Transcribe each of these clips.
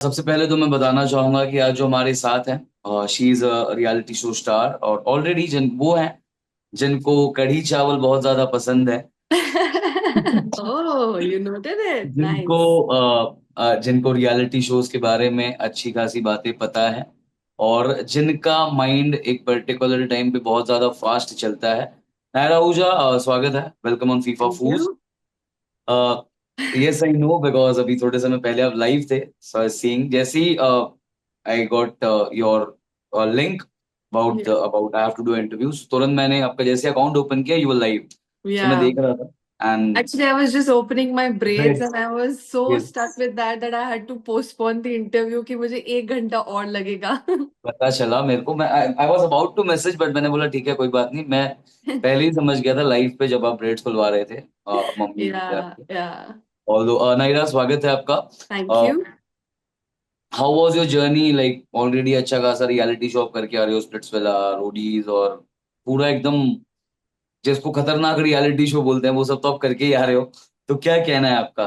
सबसे पहले तो मैं बताना चाहूंगा कि आज जो हमारे साथ हैं she is a reality show star और ऑलरेडी जिन वो हैं जिनको कढ़ी चावल बहुत ज्यादा पसंद है। Oh, you noted it. जिनको Nice. जिनको रियलिटी शोज के बारे में अच्छी खासी बातें पता है और जिनका माइंड एक पर्टिकुलर टाइम पे बहुत ज्यादा फास्ट चलता है। नायरा आहूजा, स्वागत है, welcome on FIFA Thank food. you. Yes I no because अभी थोड़े समय पहले आप लाइव थे, सो आई सीइंग जैसे ही I got your link about Yeah. About I have to do interviews, तुरंत मैंने आपका जैसे अकाउंट ओपन किया, यू वर लाइव। सो मैं Yeah. देख रहा था and Actually, I was just opening my braids and braids, I was so stuck with that I had to postpone the interview कि मुझे 1 घंटा और लगेगा. पता चला मेरे को, मैं I was about to message but मैंने बोला ठीक है कोई बात नहीं, मैं पहले ही समझ गया था लाइव पे जब आप ब्रेड्स खुलवा रहे थे मम्मी के Yeah, आपके। yeah. ऑल्दो नायरा, स्वागत है आपका। Thank you. How was your journey, like already अच्छा खासा रियलिटी शो आप करके आ रहे हो, स्प्लिट्सविला, रोडीज और पूरा एकदम जिसको खतरनाक रियलिटी शो बोलते हैं वो सब तो आप करके ही आ रहे हो। तो क्या कहना है आपका,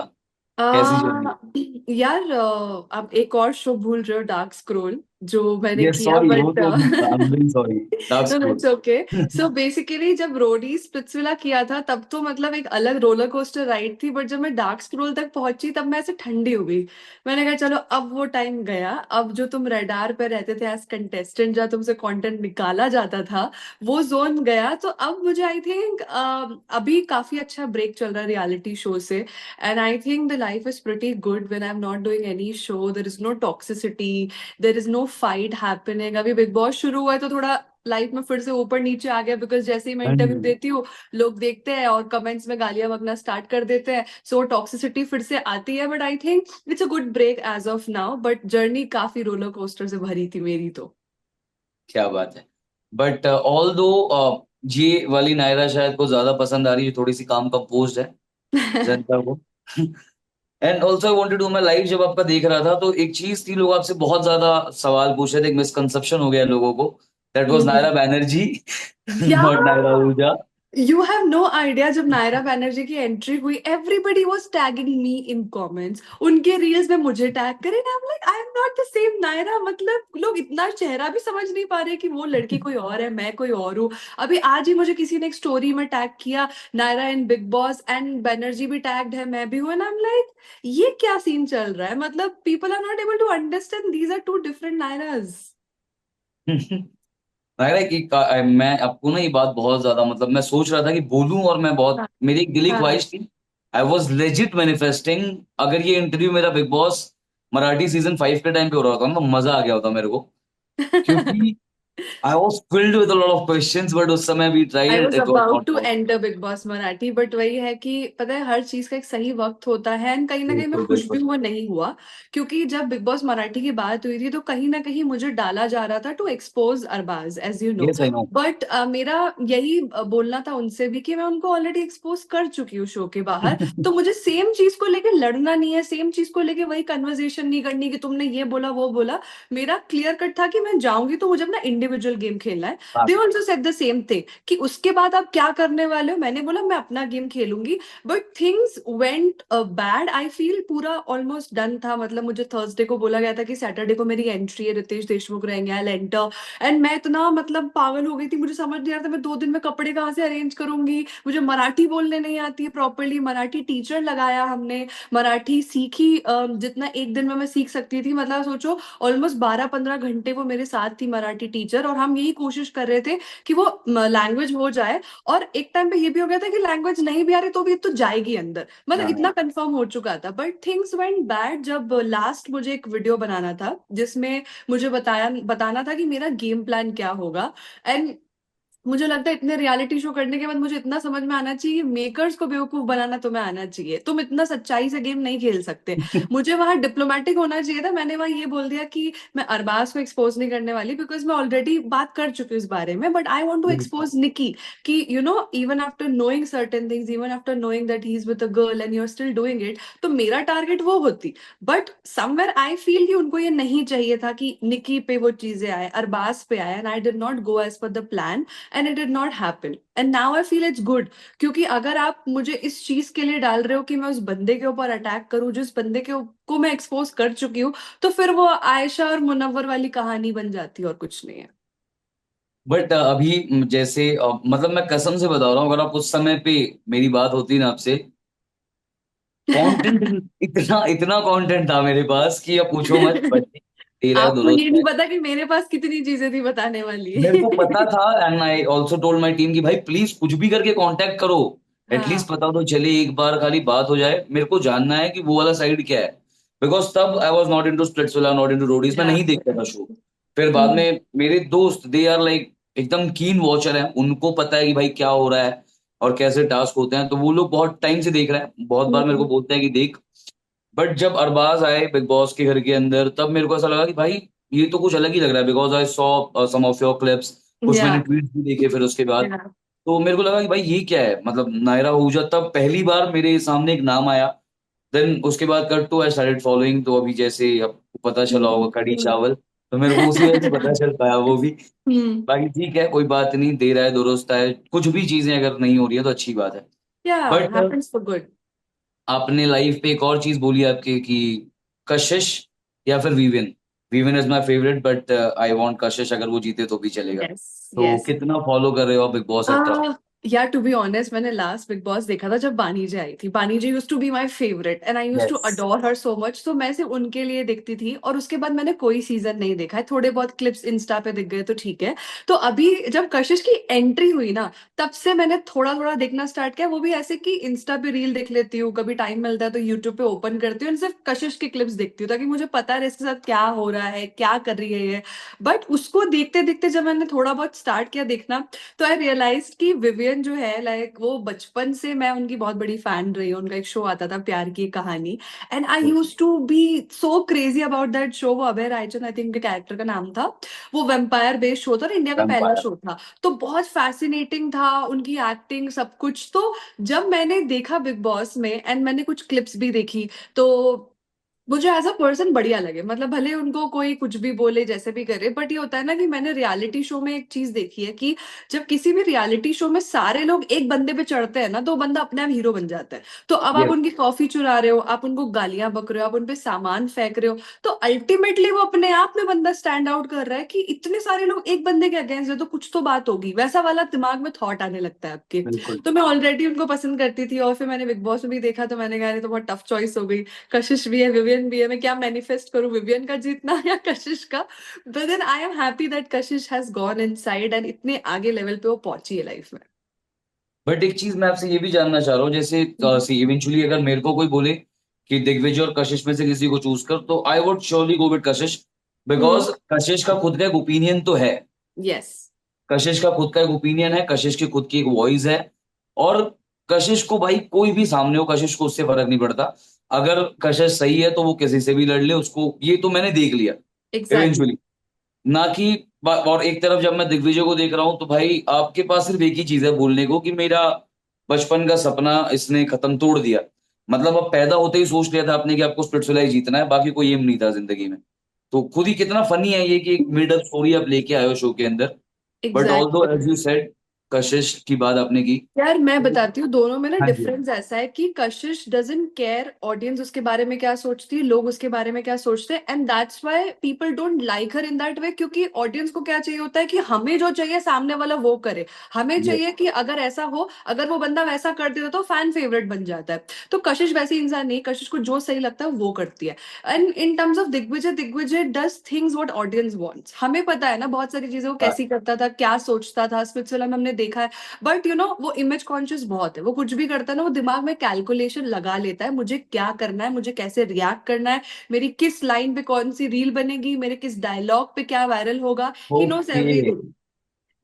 कैसी जर्नी? आ, यार आप एक और शो भूल रहे हो, डार्क स्क्रोल जो मैंने ये किया सॉरी, वो बट तो I am very sorry. Dark no no scroll. It's okay. So basically जब रोडी स्पिट्सविला किया था तब तो मतलब एक अलग रोलर कोस्टर राइड थी, बट जब मैं डार्क स्क्रोल तक पहुंची तब मैं ऐसे ठंडी हो गई. मैंने कहा चलो अब वो टाइम गया, अब जो तुम रडार पे रहते थे एज कंटेस्टेंट जहाँ तुमसे कंटेंट निकाला जाता था वो जोन गया. तो अब मुझे आई थिंक अभी काफी अच्छा ब्रेक चल रहा है रियलिटी शो से. And I think the life is pretty good when I'm not doing any show. There is no toxicity, there is no fight happening. अभी बिग बॉस शुरू हुआ है तो थोड़ा लाइफ में फिर से ऊपर नीचे आ गया, बिकॉज जैसे ही मैं हाँ इंटरव्यू जी। देती हूँ लोग देखते हैं और कमेंट्स में गालियां बकना स्टार्ट कर देते हैं. सो टॉक्सिसिटी फिर से आती है, but I think it's a good break as of now. But journey काफी रोलर कोस्टर से भरी थी मेरी तो. क्या बात है। बट ऑल दो ये वाली नायरा शायद को ज्यादा पसंद आ रही है, जो थोड़ी सी काम कंपोज्ड है जनता को। And also I wanted to, मैं लाइव जब आपका देख रहा था तो एक चीज थी, लोग आपसे बहुत ज्यादा सवाल पूछ रहे थे, एक मिसकंसेप्शन हो गया लोगों को, दैट वाज नायरा बैनर्जी या not Naira Ahuja. You have no idea, जब नायरा बैनर्जी की एंट्री हुई everybody was tagging me in comments. उनके रील्स में मुझे टैग करें, I am like I am not the same Naira. मतलब लोग इतना चेहरा भी समझ नहीं पा रहे कि वो लड़की कोई और है, मैं कोई और हूँ. अभी आज ही मुझे किसी ने एक स्टोरी में टैग किया, Naira in big boss and Banerjee भी टैग्ड है, मैं भी हूँ. एंड आई एम लाइक ये क्या सीन चल रहा है? मतलब people are not able to understand these are two different Nairas. Naira की मैं आपको ना ये बात बहुत ज्यादा, मतलब मैं सोच रहा था कि बोलूं, और मैं बहुत, हाँ. मेरी एक दिली हाँ. ख्वाहिश थी, आई वॉज लेजिट मैनिफेस्टिंग, अगर ये इंटरव्यू मेरा बिग बॉस मराठी सीजन 5 के टाइम पे हो रहा होता ना तो मजा आ गया होता मेरे को, क्योंकि I was filled with a lot of questions, but उस समय भी I tried, was it was about not to possible. Enter Bigg Boss Marathi, but वही है कि पता है हर चीज का एक सही वक्त होता है. एंड कहीं ना कहीं मैं बिल्कुल खुश भी बिल्कुल। हुआ नहीं हुआ, क्योंकि जब बिग बॉस मराठी की बात हुई थी तो कहीं ना कहीं मुझे डाला जा रहा था to expose Arbaaz, as you know. Yes I know. But मेरा यही बोलना था उनसे भी कि मैं उनको ऑलरेडी एक्सपोज कर चुकी हूँ शो के बाहर. तो मुझे सेम चीज को लेके लड़ना नहीं है, सेम चीज को लेके वही कन्वर्सेशन नहीं करनी कि तुमने ये बोला वो बोला. मेरा क्लियर कट था कि मैं जाऊंगी तो मुझे अपना इंडिविजुअल गेम खेलना है. They also said the same thing कि उसके बाद आप क्या करने वाले हो. मैंने बोला मैं अपना गेम खेलूंगी. But things went bad, I feel पूरा ऑलमोस्ट डन था. मतलब मुझे थर्सडे को बोला गया था कि सैटरडे को मेरी एंट्री है, रितेश देशमुख रहेंगे, आई एंटर. एंड मैं इतना मतलब पागल हो गई थी, मुझे समझ नहीं आ रहा था मैं 2 दिन में कपड़े कहाँ से अरेंज करूंगी. मुझे मराठी बोलने नहीं आती है प्रॉपरली, मराठी टीचर लगाया हमने, मराठी सीखी जितना एक दिन में मैं सीख सकती थी. मतलब सोचो ऑलमोस्ट 12-15 घंटे वो मेरे साथ थी मराठी टीचर, और हम यही कोशिश कर रहे थे कि वो लैंग्वेज हो जाए. और एक टाइम पे ये भी हो गया था कि लैंग्वेज नहीं भी आ रही तो भी तो जाएगी अंदर, मतलब इतना हाँ। कंफर्म हो चुका था. बट थिंग्स वेंट बैड जब लास्ट मुझे एक वीडियो बनाना था जिसमें मुझे बताना था कि मेरा गेम प्लान क्या होगा. एंड मुझे लगता है इतने रियलिटी शो करने के बाद मुझे इतना समझ में आना चाहिए, मेकर्स को बेवकूफ बनाना तुम्हें आना चाहिए. तुम इतना सच्चाई से गेम नहीं खेल सकते. मुझे वहां डिप्लोमेटिक होना चाहिए था. मैंने वहां ये बोल दिया कि मैं अरबाज को एक्सपोज नहीं करने वाली, बिकॉज मैं ऑलरेडी बात कर चुकी हूँ इस बारे में. बट आई वॉन्ट टू बिल्कुल। एक्सपोज निकी कि you know even after knowing certain things, even after knowing that he is with a girl and you are still doing it, तो मेरा टारगेट वो होती. बट समवेयर आई फील कि उनको ये नहीं चाहिए था कि निकी पे वो चीजें आए, अरबाज पे आए, and I did not go as per the plan. And it did not happen, and now I feel it's good. क्योंकि अगर आप मुझे इस चीज के लिए डाल रहे हो कि मैं उस बंदे के ऊपर अटैक करूं जिस बंदे को मैं एक्सपोज कर चुकी हूँ, तो फिर वो आयशा और मुनव्वर वाली कहानी बन जाती है और कुछ नहीं है। बट अभी जैसे मतलब मैं कसम से बता रहा हूँ, अगर आप उस समय पे मेरी बात होती ना आपसे, कंटेंट इतना इतना कंटेंट था मेरे पास कि अब पूछो मत। बट तेरा आपको ये दुरुस्त नहीं है। पता कि मेरे पास कितनी चीजें थी बताने वाली। मेरे को पता था, and I also told my team कि भाई प्लीज कुछ भी करके कांटेक्ट करो, एटलीस्ट हाँ। पता तो चले, एक बार खाली बात हो जाए, मेरे को जानना है कि वो वाला साइड क्या है। बिकॉज तब I was not into Splitsvilla, not into Roadies, मैं या। नहीं देखता था शो। फिर बाद हम्म। में मेरे दोस्त, दे आर लाइक एकदम कीन वॉचर हैं, उनको पता है कि भाई क्या हो रहा है और कैसे टास्क होते हैं, तो वो लोग बहुत टाइम से देख रहे हैं, बहुत बार मेरे को हम्म। बोलते हैं कि देख। बट जब अरबाज आए बिग बॉस के घर के अंदर, तब मेरे को ऐसा लगा कि भाई ये तो कुछ अलग ही लग रहा है, because I saw some of your clips, कुछ या। मैंने ट्वीट भी देखे फिर उसके बाद। या। तो मेरे को लगा कि भाई ये क्या है, मतलब नायरा आहूजा तब पहली बार मेरे सामने एक नाम आया। देन उसके बाद cut to I started following, तो अभी जैसे आपको पता चला होगा कड़ी हम्म। चावल, तो मेरे को उसी वजह से पता चल पाया वो भी। हम्म। बाकी ठीक है, कोई बात नहीं, दे रहा है दुरुस्त है, कुछ भी चीजें अगर नहीं हो रही है तो अच्छी बात है। या। But happens for good. आपने लाइफ पे एक और चीज बोली आपके कि कशिश या फिर Vivian. Vivian is my favourite, but I want कशिश, अगर वो जीते तो भी चलेगा। यस। तो यस। कितना फॉलो कर रहे हो आप बिग बॉस एक्टर? या टू बी ऑनेस्ट, मैंने लास्ट बिग बॉस देखा था जब बानी जी आई थी। Bani ji use to be my favourite and I use to yes. Adore her so much, तो मैं सिर्फ उनके लिए देखती थी। और उसके बाद मैंने कोई सीजन नहीं देखा है, थोड़े बहुत क्लिप्स इंस्टा पे दिख गए तो ठीक है। तो अभी जब कशिश की एंट्री हुई ना, तब से मैंने थोड़ा थोड़ा देखना स्टार्ट किया। वो भी ऐसे कि इंस्टा पे रील देख लेती हूँ, कभी टाइम मिलता है तो यूट्यूब पे ओपन करती हूँ और सिर्फ कशिश की क्लिप्स देखती हूँ, ताकि मुझे पता रहे इसके साथ क्या हो रहा है, क्या कर रही है ये। बट उसको देखते देखते जब मैंने थोड़ा बहुत स्टार्ट किया देखना, तो आई रियलाइज कि विवियन जो है, लाइक वो बचपन से मैं उनकी बहुत बड़ी फैन रही हूँ। उनका एक शो आता था प्यार की कहानी, and I use to be so crazy about that show. वो अभय रायचंद आई थिंक उनके कैरेक्टर का नाम था। वो वेम्पायर बेस्ड शो था और इंडिया का पहला वैम्पायर। शो था। तो बहुत फैसिनेटिंग था, उनकी एक्टिंग सब कुछ। तो जब मैंने देखा बिग बॉस में एंड मैंने कुछ क्लिप्स भी देखी, तो मुझे एज अ पर्सन बढ़िया लगे। मतलब भले उनको कोई कुछ भी बोले, जैसे भी करे, बट ये होता है ना कि मैंने रियलिटी शो में एक चीज देखी है कि जब किसी भी रियलिटी शो में सारे लोग एक बंदे पे चढ़ते हैं ना, तो वो बंदा अपने आप हीरो बन जाता है। तो अब आप यस। उनकी कॉफी चुरा रहे हो, आप उनको गालियां बक रहे हो, आप उनपे सामान फेंक रहे हो, तो अल्टीमेटली वो अपने आप में बंदा स्टैंड आउट कर रहा है कि इतने सारे लोग एक बंदे के अगेंस्ट है, तो कुछ तो बात होगी। वैसा वाला दिमाग में थॉट आने लगता है आपके। बिल्कुल। तो मैं ऑलरेडी उनको पसंद करती थी, और फिर मैंने बिग बॉस में भी देखा, तो मैंने कहा ये तो बहुत टफ चॉइस हो गई। कशिश भी है, विवियन भी है, मैं क्या मैनिफेस्ट करूं, विवियन का जीतना या कशिश का। But then I am happy that Kashish has gone inside and इतने आगे लेवल पे वो पहुंची है लाइफ में। बट एक चीज मैं आपसे ये भी जानना चाह रहा हूँ, जैसे सी इवेंचुअली अगर मेरे को कोई बोले कि दिग्विजय और कशिश में से किसी को चूज कर, तो I would surely go with Kashish. Hmm. Because कशिश का खुद का एक ओपिनियन तो है। यस। कशिश का खुद का एक ओपिनियन है, कशिश की खुद की एक वॉइस है। और कशिश को भाई कोई भी सामने हो, कशिश को उससे फर्क नहीं पड़ता। अगर कशिश सही है तो वो किसी से भी लड़ ले उसको, ये तो मैंने देख लिया एग्जैक्टली। इवेंचुअली। ना कि और एक तरफ जब मैं दिग्विजय को देख रहा हूँ, तो भाई आपके पास सिर्फ एक ही चीज है बोलने को कि मेरा बचपन का सपना इसने खत्म तोड़ दिया। मतलब अब पैदा होते ही सोच लिया था आपने कि आपको स्पिट्सविला ही जीतना है, बाकी कोई एम नहीं था जिंदगी में। तो खुद ही कितना फनी है ये कि एक मेड अप स्टोरी आप लेके आए हो शो के अंदर। बट ऑल दो एग्जैक्टली। एज यू सेड, कशिश की बात आपने की। यार मैं बताती हूँ, दोनों में ना हाँ जी। डिफरेंस ऐसा है कि कशिश डजंट केयर ऑडियंस उसके बारे में क्या सोचती है, लोग उसके बारे में क्या सोचते हैं, and that's why people don't like her in that way. क्योंकि ऑडियंस को क्या चाहिए होता है कि हमें जो चाहिए सामने वाला वो करे। हमें यस। चाहिए कि अगर ऐसा हो, अगर वो बंदा वैसा कर देता तो फैन फेवरेट बन जाता है। तो कशिश वैसी इंसान नहीं, कशिश को जो सही लगता है वो करती है। And in terms of Digvijay, Digvijay does things what audience wants. हमें पता है ना बहुत सारी चीजें वो कैसी करता था, क्या सोचता था, स्पिट्सविला में हमने देखा है। बट वो इमेज कॉन्शियस बहुत है। वो कुछ भी करता है ना, वो दिमाग में कैलकुलेशन लगा लेता है, मुझे क्या करना है, मुझे कैसे रिएक्ट करना है, मेरी किस लाइन पे कौन सी रील बनेगी, मेरे किस डायलॉग पे क्या वायरल होगा। He knows okay. Everything.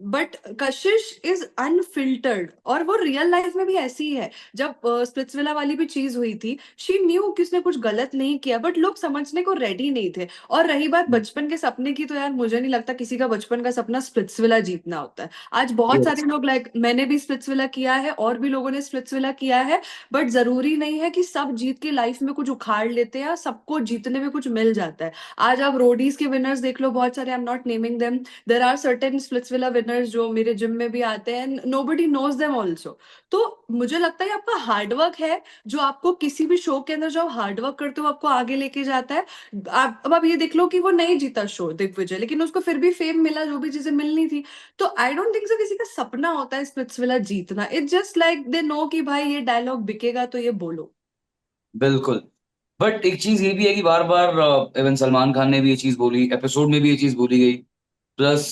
But Kashish is unfiltered, और वो रियल लाइफ में भी ऐसी ही है। जब स्प्लिट्सविला वाली भी चीज हुई थी, शी न्यू कि उसने कुछ गलत नहीं किया, बट लोग समझने को रेडी नहीं थे। और रही बात बचपन के सपने की, तो यार मुझे नहीं लगता किसी का बचपन का सपना स्प्लिट्सविला जीतना होता है। आज बहुत यस। सारे लोग, लाइक मैंने भी स्प्लिट्सविला किया है और भी लोगों ने स्प्लिट्सविला किया है। बट जरूरी नहीं है कि सब जीत के लाइफ में कुछ उखाड़ लेते हैं या सबको जीतने में कुछ मिल जाता है। आज आप रोडीज के विनर्स देख लो, बहुत सारे, I am not naming them, there are certain Splitsvilla winners जो मेरे जिम में भी आते हैं, नोबडी नोज देम ऑल्सो। तो मुझे लगता है आपका हार्डवर्क है जो आपको किसी भी शो के अंदर, जो आप हार्डवर्क करते हो, आपको आगे लेके जाता है। अब आप ये देख लो कि वो नहीं जीता शो दिग्विजय, लेकिन उसको फिर भी फेम मिला, जो भी चीजें मिलनी थी। तो आई डोंट थिंक सो किसी का सपना होता है स्पिट्सविला जीतना। It's just like they know कि भाई ये डायलॉग बिकेगा तो ये बोलो। बिल्कुल। बट एक चीज ये भी है कि बार बार इवन सलमान खान ने भी ये चीज बोली, एपिसोड में भी ये चीज बोली गई, प्लस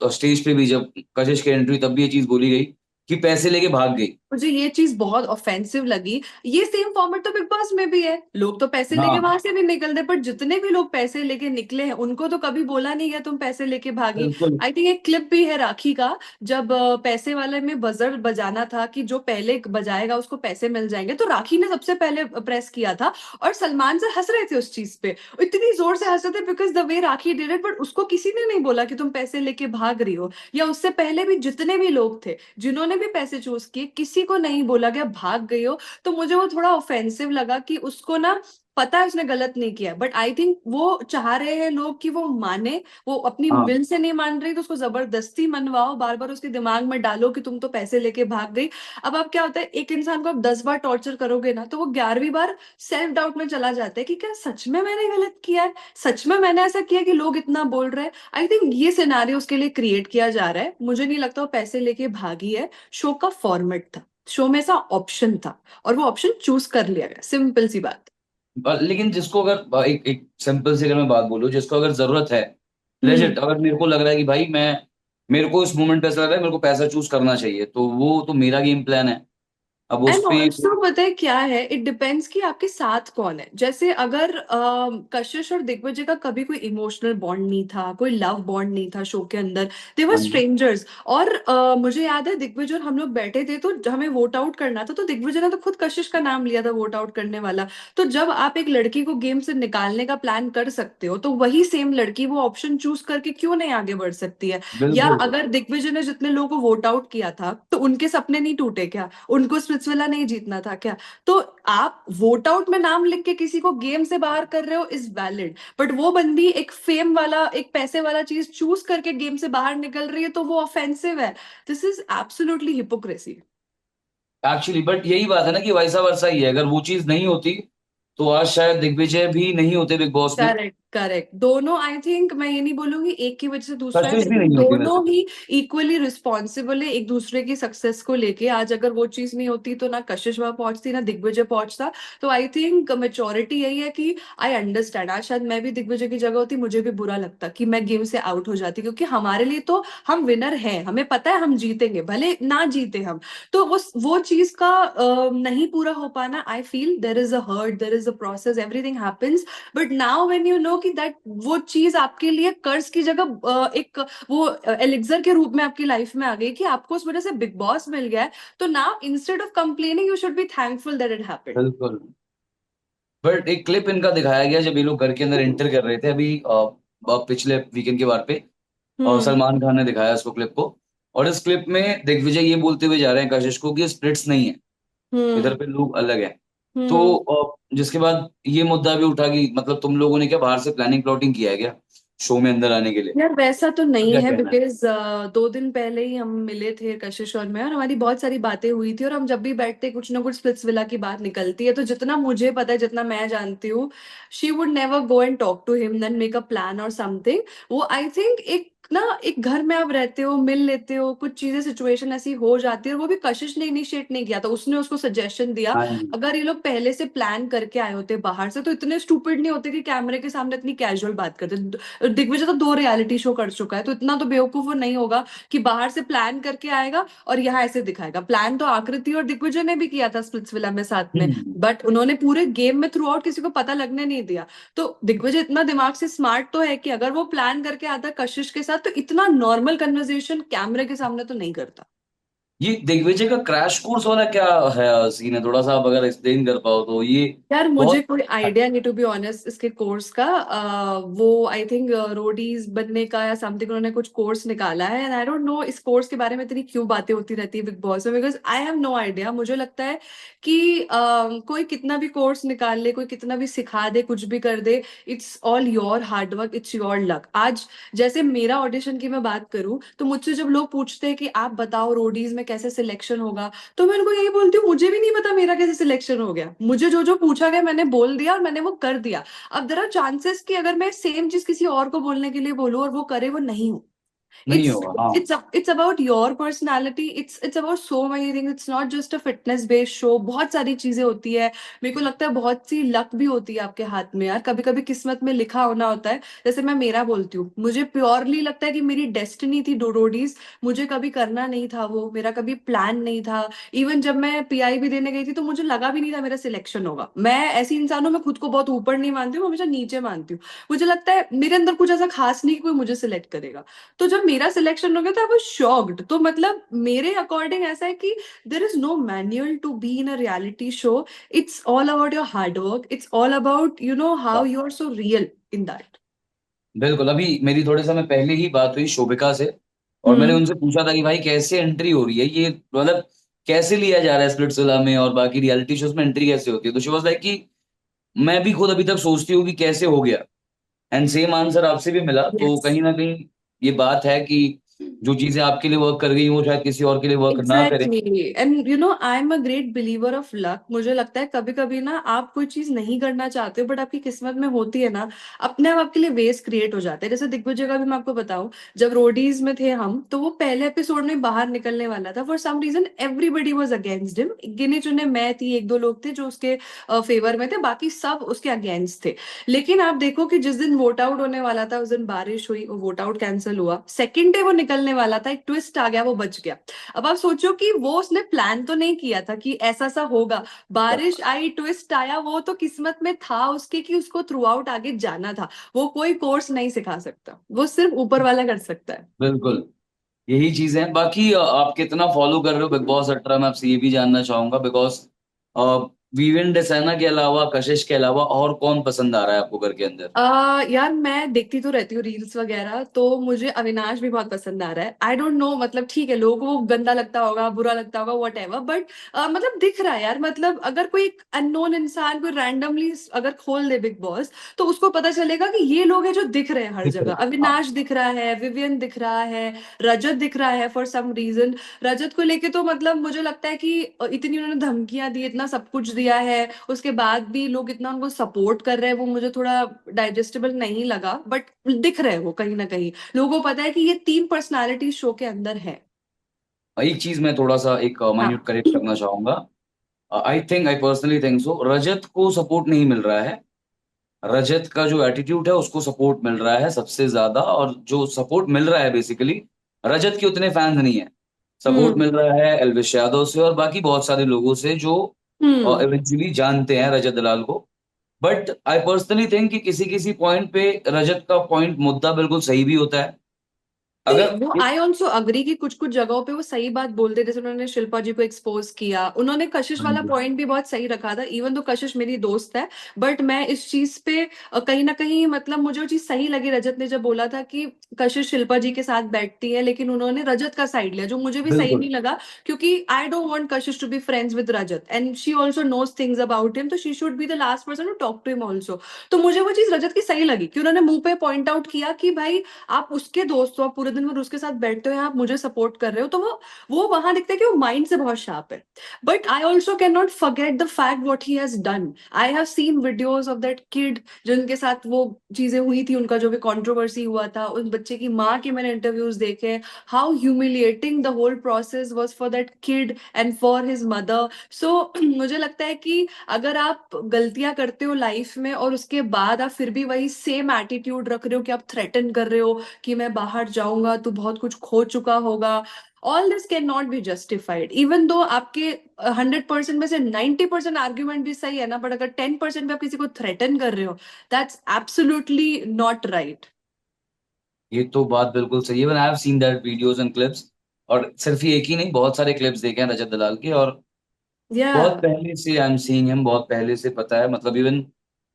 स्टेज पे भी जब कशिश की एंट्री तब भी ये चीज बोली गई कि पैसे लेके भाग गई। मुझे ये चीज बहुत ऑफेंसिव लगी। ये सेम फॉर्मेट तो बिग बॉस में भी है, लोग तो पैसे लेके हाँ वहां से नहीं निकलते, पर जितने भी लोग पैसे लेके निकले हैं उनको तो कभी बोला नहीं गया तुम पैसे लेके भागी। बिल्कुल। आई थिंक एक क्लिप भी है राखी का, जब पैसे वाले में बजर बजाना था कि जो पहले बजाएगा उसको पैसे मिल जाएंगे, तो राखी ने सबसे पहले प्रेस किया था। और सलमान सर हंस रहे थे उस चीज पे, इतनी जोर से हंस रहे थे because the way rakhi did it, but उसको किसी ने नहीं बोला कि तुम पैसे लेके भाग रही हो। या उससे पहले भी जितने भी लोग थे जिन्होंने भी पैसे चूज किए, किसी को नहीं बोला गया भाग गई हो। तो मुझे वो थोड़ा ऑफेंसिव लगा कि उसको ना पता है उसने गलत नहीं किया, बट आई थिंक वो चाह रहे हैं लोग कि वो माने। वो अपनी हाँ विल से नहीं मान रही, तो उसको जबरदस्ती मनवाओ, बार बार उसके दिमाग में डालो कि तुम तो पैसे लेके भाग गई। अब आप क्या होता है, एक इंसान को आप 10 बार टॉर्चर करोगे ना, तो वो 11वीं बार सेल्फ डाउट में चला जाता है कि क्या सच में मैंने गलत किया है, सच में मैंने ऐसा किया कि लोग इतना बोल रहे हैं। आई थिंक ये सिनेरियो उसके लिए क्रिएट किया जा रहा है। मुझे नहीं लगता वो पैसे लेके भागी है, शो का फॉर्मेट था, शो में ऐसा ऑप्शन था और वो ऑप्शन चूज कर लिया गया, सिंपल सी बात। लेकिन जिसको अगर एक सिंपल सी अगर मैं बात बोलूं, जिसको अगर जरूरत है, हम्म। लेजिट अगर मेरे को लग रहा है कि भाई मैं, मेरे को इस मोमेंट पे ऐसा लग रहा है मेरे को पैसा चूज करना चाहिए, तो वो तो मेरा गेम प्लान है। अब उस एंड पे। ऑल्सो पता है क्या है, इट डिपेंड्स कि आपके साथ कौन है। जैसे अगर कशिश और दिग्विजय का कभी कोई इमोशनल बॉन्ड नहीं था, कोई लव बॉन्ड नहीं था शो के अंदर, दे वर हाँ जी। स्ट्रेंजर्स। और मुझे याद है दिग्विजय और हम लोग बैठे थे, तो हमें वोट आउट करना था, तो दिग्विजय ने तो खुद कशिश का नाम लिया था वोट आउट करने वाला। तो जब आप एक लड़की को गेम से निकालने का प्लान कर सकते हो, तो वही सेम लड़की वो ऑप्शन चूज करके क्यों नहीं आगे बढ़ सकती है? या बिल्कुल। अगर दिग्विजय ने जितने लोगों को वोट आउट किया था, तो उनके सपने नहीं टूटे क्या? उनको स्पिट्सविला नहीं जीतना था क्या? तो आप वोट आउट में नाम लिख के किसी को गेम से बाहर कर रहे हो इज वैलिड, बट वो बंदी एक फेम वाला, एक पैसे वाला चीज चूज करके गेम से बाहर निकल रही है, तो वो ऑफेंसिव है। This is absolutely hypocrisy. Actually but यही बात है ना कि वैसा वैसा ही है, अगर वो चीज नहीं होती तो आज शायद दिग्विजय भी नहीं होते बिग बॉस में। करेक्ट करेक्ट, दोनों आई थिंक, मैं ये नहीं बोलूंगी एक की वजह से दूसरा है, कशिश भी लेकिन नहीं होती वैसे। दोनों ही इक्वली रिस्पॉन्सिबल है एक दूसरे की सक्सेस को लेके। आज अगर वो चीज नहीं होती तो ना कशिश वहां पहुंचती ना दिग्विजय पहुंचता। तो आई थिंक मेच्योरिटी यही है कि आई अंडरस्टैंड। आज शायद मैं भी दिग्विजय की जगह होती, मुझे भी बुरा लगता कि मैं गेम से आउट हो जाती, क्योंकि हमारे लिए तो हम विनर हैं, हमें पता है हम जीतेंगे, भले ना जीते हम। तो वो चीज का नहीं पूरा हो पाना, I feel there is a hurt, there is a process, everything happens. But now when you know कि दैट वो चीज आपके लिए कर्ज की जगह एक वो एलिक्सर के रूप में आपकी लाइफ में आ गई कि आपको उस वजह से बिग बॉस मिल गया है, तो now instead of complaining you should be thankful that it happened. बिल्कुल। बट एक क्लिप इनका दिखाया गया जब ये लोग घर के अंदर एंटर कर रहे थे अभी पिछले वीकेंड के बार पे, और हम्म। सलमान खान ने दिखाया इसको क्लिप को। और इस क्लिप में दिग्विजय ये बोलते हुए जा रहे हैं कशिश को कि स्प्लिट्स नहीं है, इधर हम्म। पे लोग अलग हैं। तो हम्म। जिसके बाद ये मुद्दा भी उठा कि मतलब तुम लोगों ने क्या बाहर से प्लानिंग प्लॉटिंग किया है क्या शो में अंदर आने के लिए? यार वैसा तो तो नहीं क्या है, कहना है? बिकॉज 2 दिन पहले ही हम मिले थे कशिश और मैं, और हमारी बहुत सारी बातें हुई थी, और हम जब भी बैठते कुछ ना कुछ स्प्लिट्सविला की बात निकलती है। तो जितना मुझे पता है, जितना मैं जानती हूँ, she would never go and talk to him then make a plan और समथिंग। वो आई थिंक एक ना, एक घर में आप रहते हो, मिल लेते हो, कुछ चीजें सिचुएशन ऐसी हो जाती है, और वो भी कशिश ने इनिशिएट नहीं किया था, उसने उसको सजेशन दिया। हाँ जी। अगर ये लोग पहले से प्लान करके आए होते बाहर से, तो इतने स्टूपिड नहीं होते कि कैमरे के सामने इतनी कैजुअल बात करते। दिग्विजय तो 2 रियलिटी शो कर चुका है, तो इतना तो बेवकूफ वो नहीं होगा कि बाहर से प्लान करके आएगा और यहाँ ऐसे दिखाएगा। प्लान तो आकृति और दिग्विजय ने भी किया था स्प्लिट्सविला में साथ में, हम्म। बट उन्होंने पूरे गेम में थ्रू आउट किसी को पता लगने नहीं दिया। तो दिग्विजय इतना दिमाग से स्मार्ट तो है कि अगर वो प्लान करके आता कशिश के साथ, तो इतना नॉर्मल कन्वर्सेशन कैमरे के सामने तो नहीं करता। ये दिग्विजय का क्रैश कोर्स वाला क्या है सीन है, थोड़ा सा आप अगर एक्सप्लेन कर पाओ तो ये यार मुझे बहुत। कोई आइडिया नहीं टू बी ऑनेस्ट इसके कोर्स का। वो आई थिंक रोडीज बनने का या समथिंग उन्होंने कुछ कोर्स निकाला है, एंड आई डोंट नो इस कोर्स के बारे में इतनी क्यों बातें होती रहती है बिग बॉस में, because I have no idea. मुझे लगता है कि कोई कितना भी कोर्स निकाल ले, कोई कितना भी सिखा दे, कुछ भी कर दे, it's all your hard work, it's your luck. आज जैसे मेरा ऑडिशन की मैं बात करूं तो मुझसे जब लोग पूछते हैं कि आप बताओ रोडीज में कैसे सिलेक्शन होगा, तो मैं उनको यही बोलती हूँ मुझे भी नहीं पता मेरा कैसे सिलेक्शन हो गया। मुझे जो जो पूछा गया मैंने बोल दिया और मैंने वो कर दिया। अब देयर आर चांसेस कि अगर मैं सेम चीज किसी और को बोलने के लिए बोलूं और वो करे, वो नहीं हो। नहीं it's होगा, हाँ। it's about your personality, it's about so many things, it's not just a fitness based show। बहुत सारी चीजें होती है। मेरे को लगता है बहुत सी लक भी होती है आपके हाथ में यार, कभी कभी किस्मत में लिखा होना होता है। जैसे मैं मेरा बोलती हूँ, मुझे प्योरली लगता है कि मेरी डेस्टिनी थी रोडीज। मुझे कभी करना नहीं था, वो मेरा कभी प्लान नहीं था। इवन जब मैं पीआई भी देने गई थी तो मुझे लगा भी नहीं था मेरा सिलेक्शन होगा। मैं ऐसी इंसान हूँ, मैं खुद को बहुत ऊपर नहीं मानती हूँ, हमेशा नीचे मानती हूँ। मुझे लगता है मेरे अंदर कुछ ऐसा खास नहीं कि कोई मुझे सिलेक्ट करेगा। तो जब मेरा सिलेक्शन हो गया तो आई वाज शॉक्ड। तो मतलब मेरे अकॉर्डिंग ऐसा है कि there is no manual to be in a reality show. It's all about your hard work, it's all about you know how you are so real in that. बिल्कुल, अभी मेरी थोड़े समय पहले ही बात हुई शोभिका से, और मैंने हम्म। उनसे पूछा था कि भाई कैसे एंट्री हो रही है ये, मतलब कैसे लिया जा रहा है स्प्लिट्सविला में और बाकी रियलिटी शोज में एंट्री कैसे होती है। तो शी वाज लाइक कि मैं भी खुद अभी तक सोचती हूँ कि कैसे हो गया। एंड सेम आंसर आपसे भी मिला, तो यस। कहीं ना कहीं ये बात है कि जो चीजें आपके लिए वर्क कर गई वो शायद किसी और के लिए वर्क ना करें। Exactly, and you know I am a great believer of luck. मुझे लगता है कभी कभी ना आप कोई चीज नहीं करना चाहते हो बट आपकी किस्मत में होती है ना, अपने आप आपके लिए वेज क्रिएट हो जाते हैं। जैसे दिग्विजय का भी मैं आपको बताऊं, जब रोडीज में थे हम तो वो पहले एपिसोड में बाहर निकलने वाला था, for some reason everybody was against him. गिने चुने मैं थी, एक दो लोग थे जो उसके फेवर में थे, बाकी सब उसके अगेंस्ट थे। लेकिन आप देखो कि जिस दिन वोट आउट होने वाला था उस दिन बारिश हुई, वो वोट आउट कैंसिल हुआ। सेकेंड डे वो निकलने वाला था, एक ट्विस्ट आ गया, वो बच गया। अब आप सोचो कि वो उसने प्लान तो नहीं किया था कि ऐसा सा होगा। बारिश आई, ट्विस्ट आया, वो तो किस्मत में था उसके कि उसको थ्रू आउट आगे जाना था। वो कोई कोर्स नहीं सिखा सकता, वो सिर्फ ऊपर वाला कर सकता है। बिल्कुल, यही चीजें हैं। बाकी आप कितना फॉलो कर रहे हो बिग बॉस 18, मैं आपसे ये भी जानना चाहूंगा, बिकॉज वीवेन डेसाना के अलावा, कशिश के अलावा और कौन पसंद आ रहा है आपको घर के अंदर? यार मैं देखती तो रहती हूँ रील्स वगैरह, तो मुझे अविनाश भी बहुत पसंद आ रहा है। आई डोंट नो, मतलब ठीक है लोगों को गंदा लगता होगा, बुरा लगता होगा, वट एवर, बट मतलब दिख रहा है यार। मतलब अगर कोई एक अननोन इंसान कोई रैंडमली अगर खोल दे बिग बॉस, तो उसको पता चलेगा कि ये लोग हैं जो दिख रहे हैं हर दिख रहे जगह। हैं, हाँ। अविनाश दिख रहा है, विवियन दिख रहा है, रजत दिख रहा है फॉर सम रीजन। रजत को लेके तो मतलब मुझे लगता है कि इतनी उन्होंने धमकियां दी, इतना सब कुछ दिया है, उसके बाद भी लोग इतना उनको सपोर्ट कर रहे हैं, वो मुझे थोड़ा डाइजेस्टेबल नहीं लगा। बट दिख रहे हैं वो कहीं ना कहीं, लोगों को पता है कि ये तीन पर्सनालिटी शो के अंदर है। एक चीज मैं थोड़ा सा एक माइन्यूट हाँ। करेक्ट करना चाहूंगा। आई पर्सनली थिंक सो, रजत को सपोर्ट नहीं मिल रहा है। रजत का जो एटीट्यूड है उसको सपोर्ट मिल रहा है सबसे ज्यादा, और जो सपोर्ट मिल रहा है बेसिकली रजत के उतने फैंस नहीं है। सपोर्ट हम्म। मिल रहा है एल्विश यादव से और बाकी बहुत सारे लोगों से जो हम्म। इवेंचुअली जानते हैं रजत दलाल को। बट आई पर्सनली थिंक कि किसी किसी पॉइंट पे रजत का पॉइंट मुद्दा बिल्कुल सही भी होता है। नहीं, अगर वो आई ऑल्सो अग्री कि कुछ कुछ जगहों पे वो सही बात बोलते, जैसे उन्होंने शिल्पा जी को एक्सपोज किया, उन्होंने कशिश हाँ वाला जी। पॉइंट भी बहुत सही रखा था। इवन तो कशिश मेरी दोस्त है, बट मैं इस चीज पे कहीं ना कहीं मतलब मुझे वो चीज सही लगी, रजत ने जब बोला था कि कशिश शिल्पा जी के साथ बैठती है, लेकिन उन्होंने रजत का साइड लिया, जो मुझे भी सही बिल्कुल नहीं लगा। क्योंकि I don't want Kashish to be friends with Rajat, and she also knows things about him, तो she should be the last person to talk to him also. तो मुझे वो चीज रजत की सही लगी कि उन्होंने मुंह पे पॉइंट आउट किया कि भाई आप उसके दोस्त हो, आप पूरे दिन भर उसके साथ बैठते हो, या आप मुझे सपोर्ट कर रहे हो, तो वो वहां दिखता है कि वो माइंड से बहुत शार्प है। But I also can not forget the fact what he has done. I have seen videos of that kid जिनके साथ वो चीजें हुई थी, उनका जो भी कंट्रोवर्सी हुआ था, उस बच्चे की माँ के मैंने इंटरव्यूज देखे। How humiliating the whole process was for that kid and for his mother. So मुझे लगता है कि अगर आप गलतियां करते हो लाइफ में और उसके बाद आप फिर भी वही सेम एटीट्यूड रख रहे हो कि आप थ्रेटन कर रहे हो कि मैं बाहर जाऊंगा, तू बहुत कुछ खो चुका होगा, all this can not be justified. Even though आपके 100% में से 90% आर्ग्यूमेंट भी सही है ना, बट अगर 10% भी आप किसी को थ्रेटन कर रहे हो, दैट्स एब्सोल्युटली नॉट राइट। ये तो बात बिल्कुल सही है, I have seen that videos and clips. और सिर्फ ये एक ही नहीं, बहुत सारे क्लिप्स देखे हैं रजत दलाल के। और बहुत या पहले से आई एम सीइंग हिम, बहुत पहले से पता है, मतलब इवन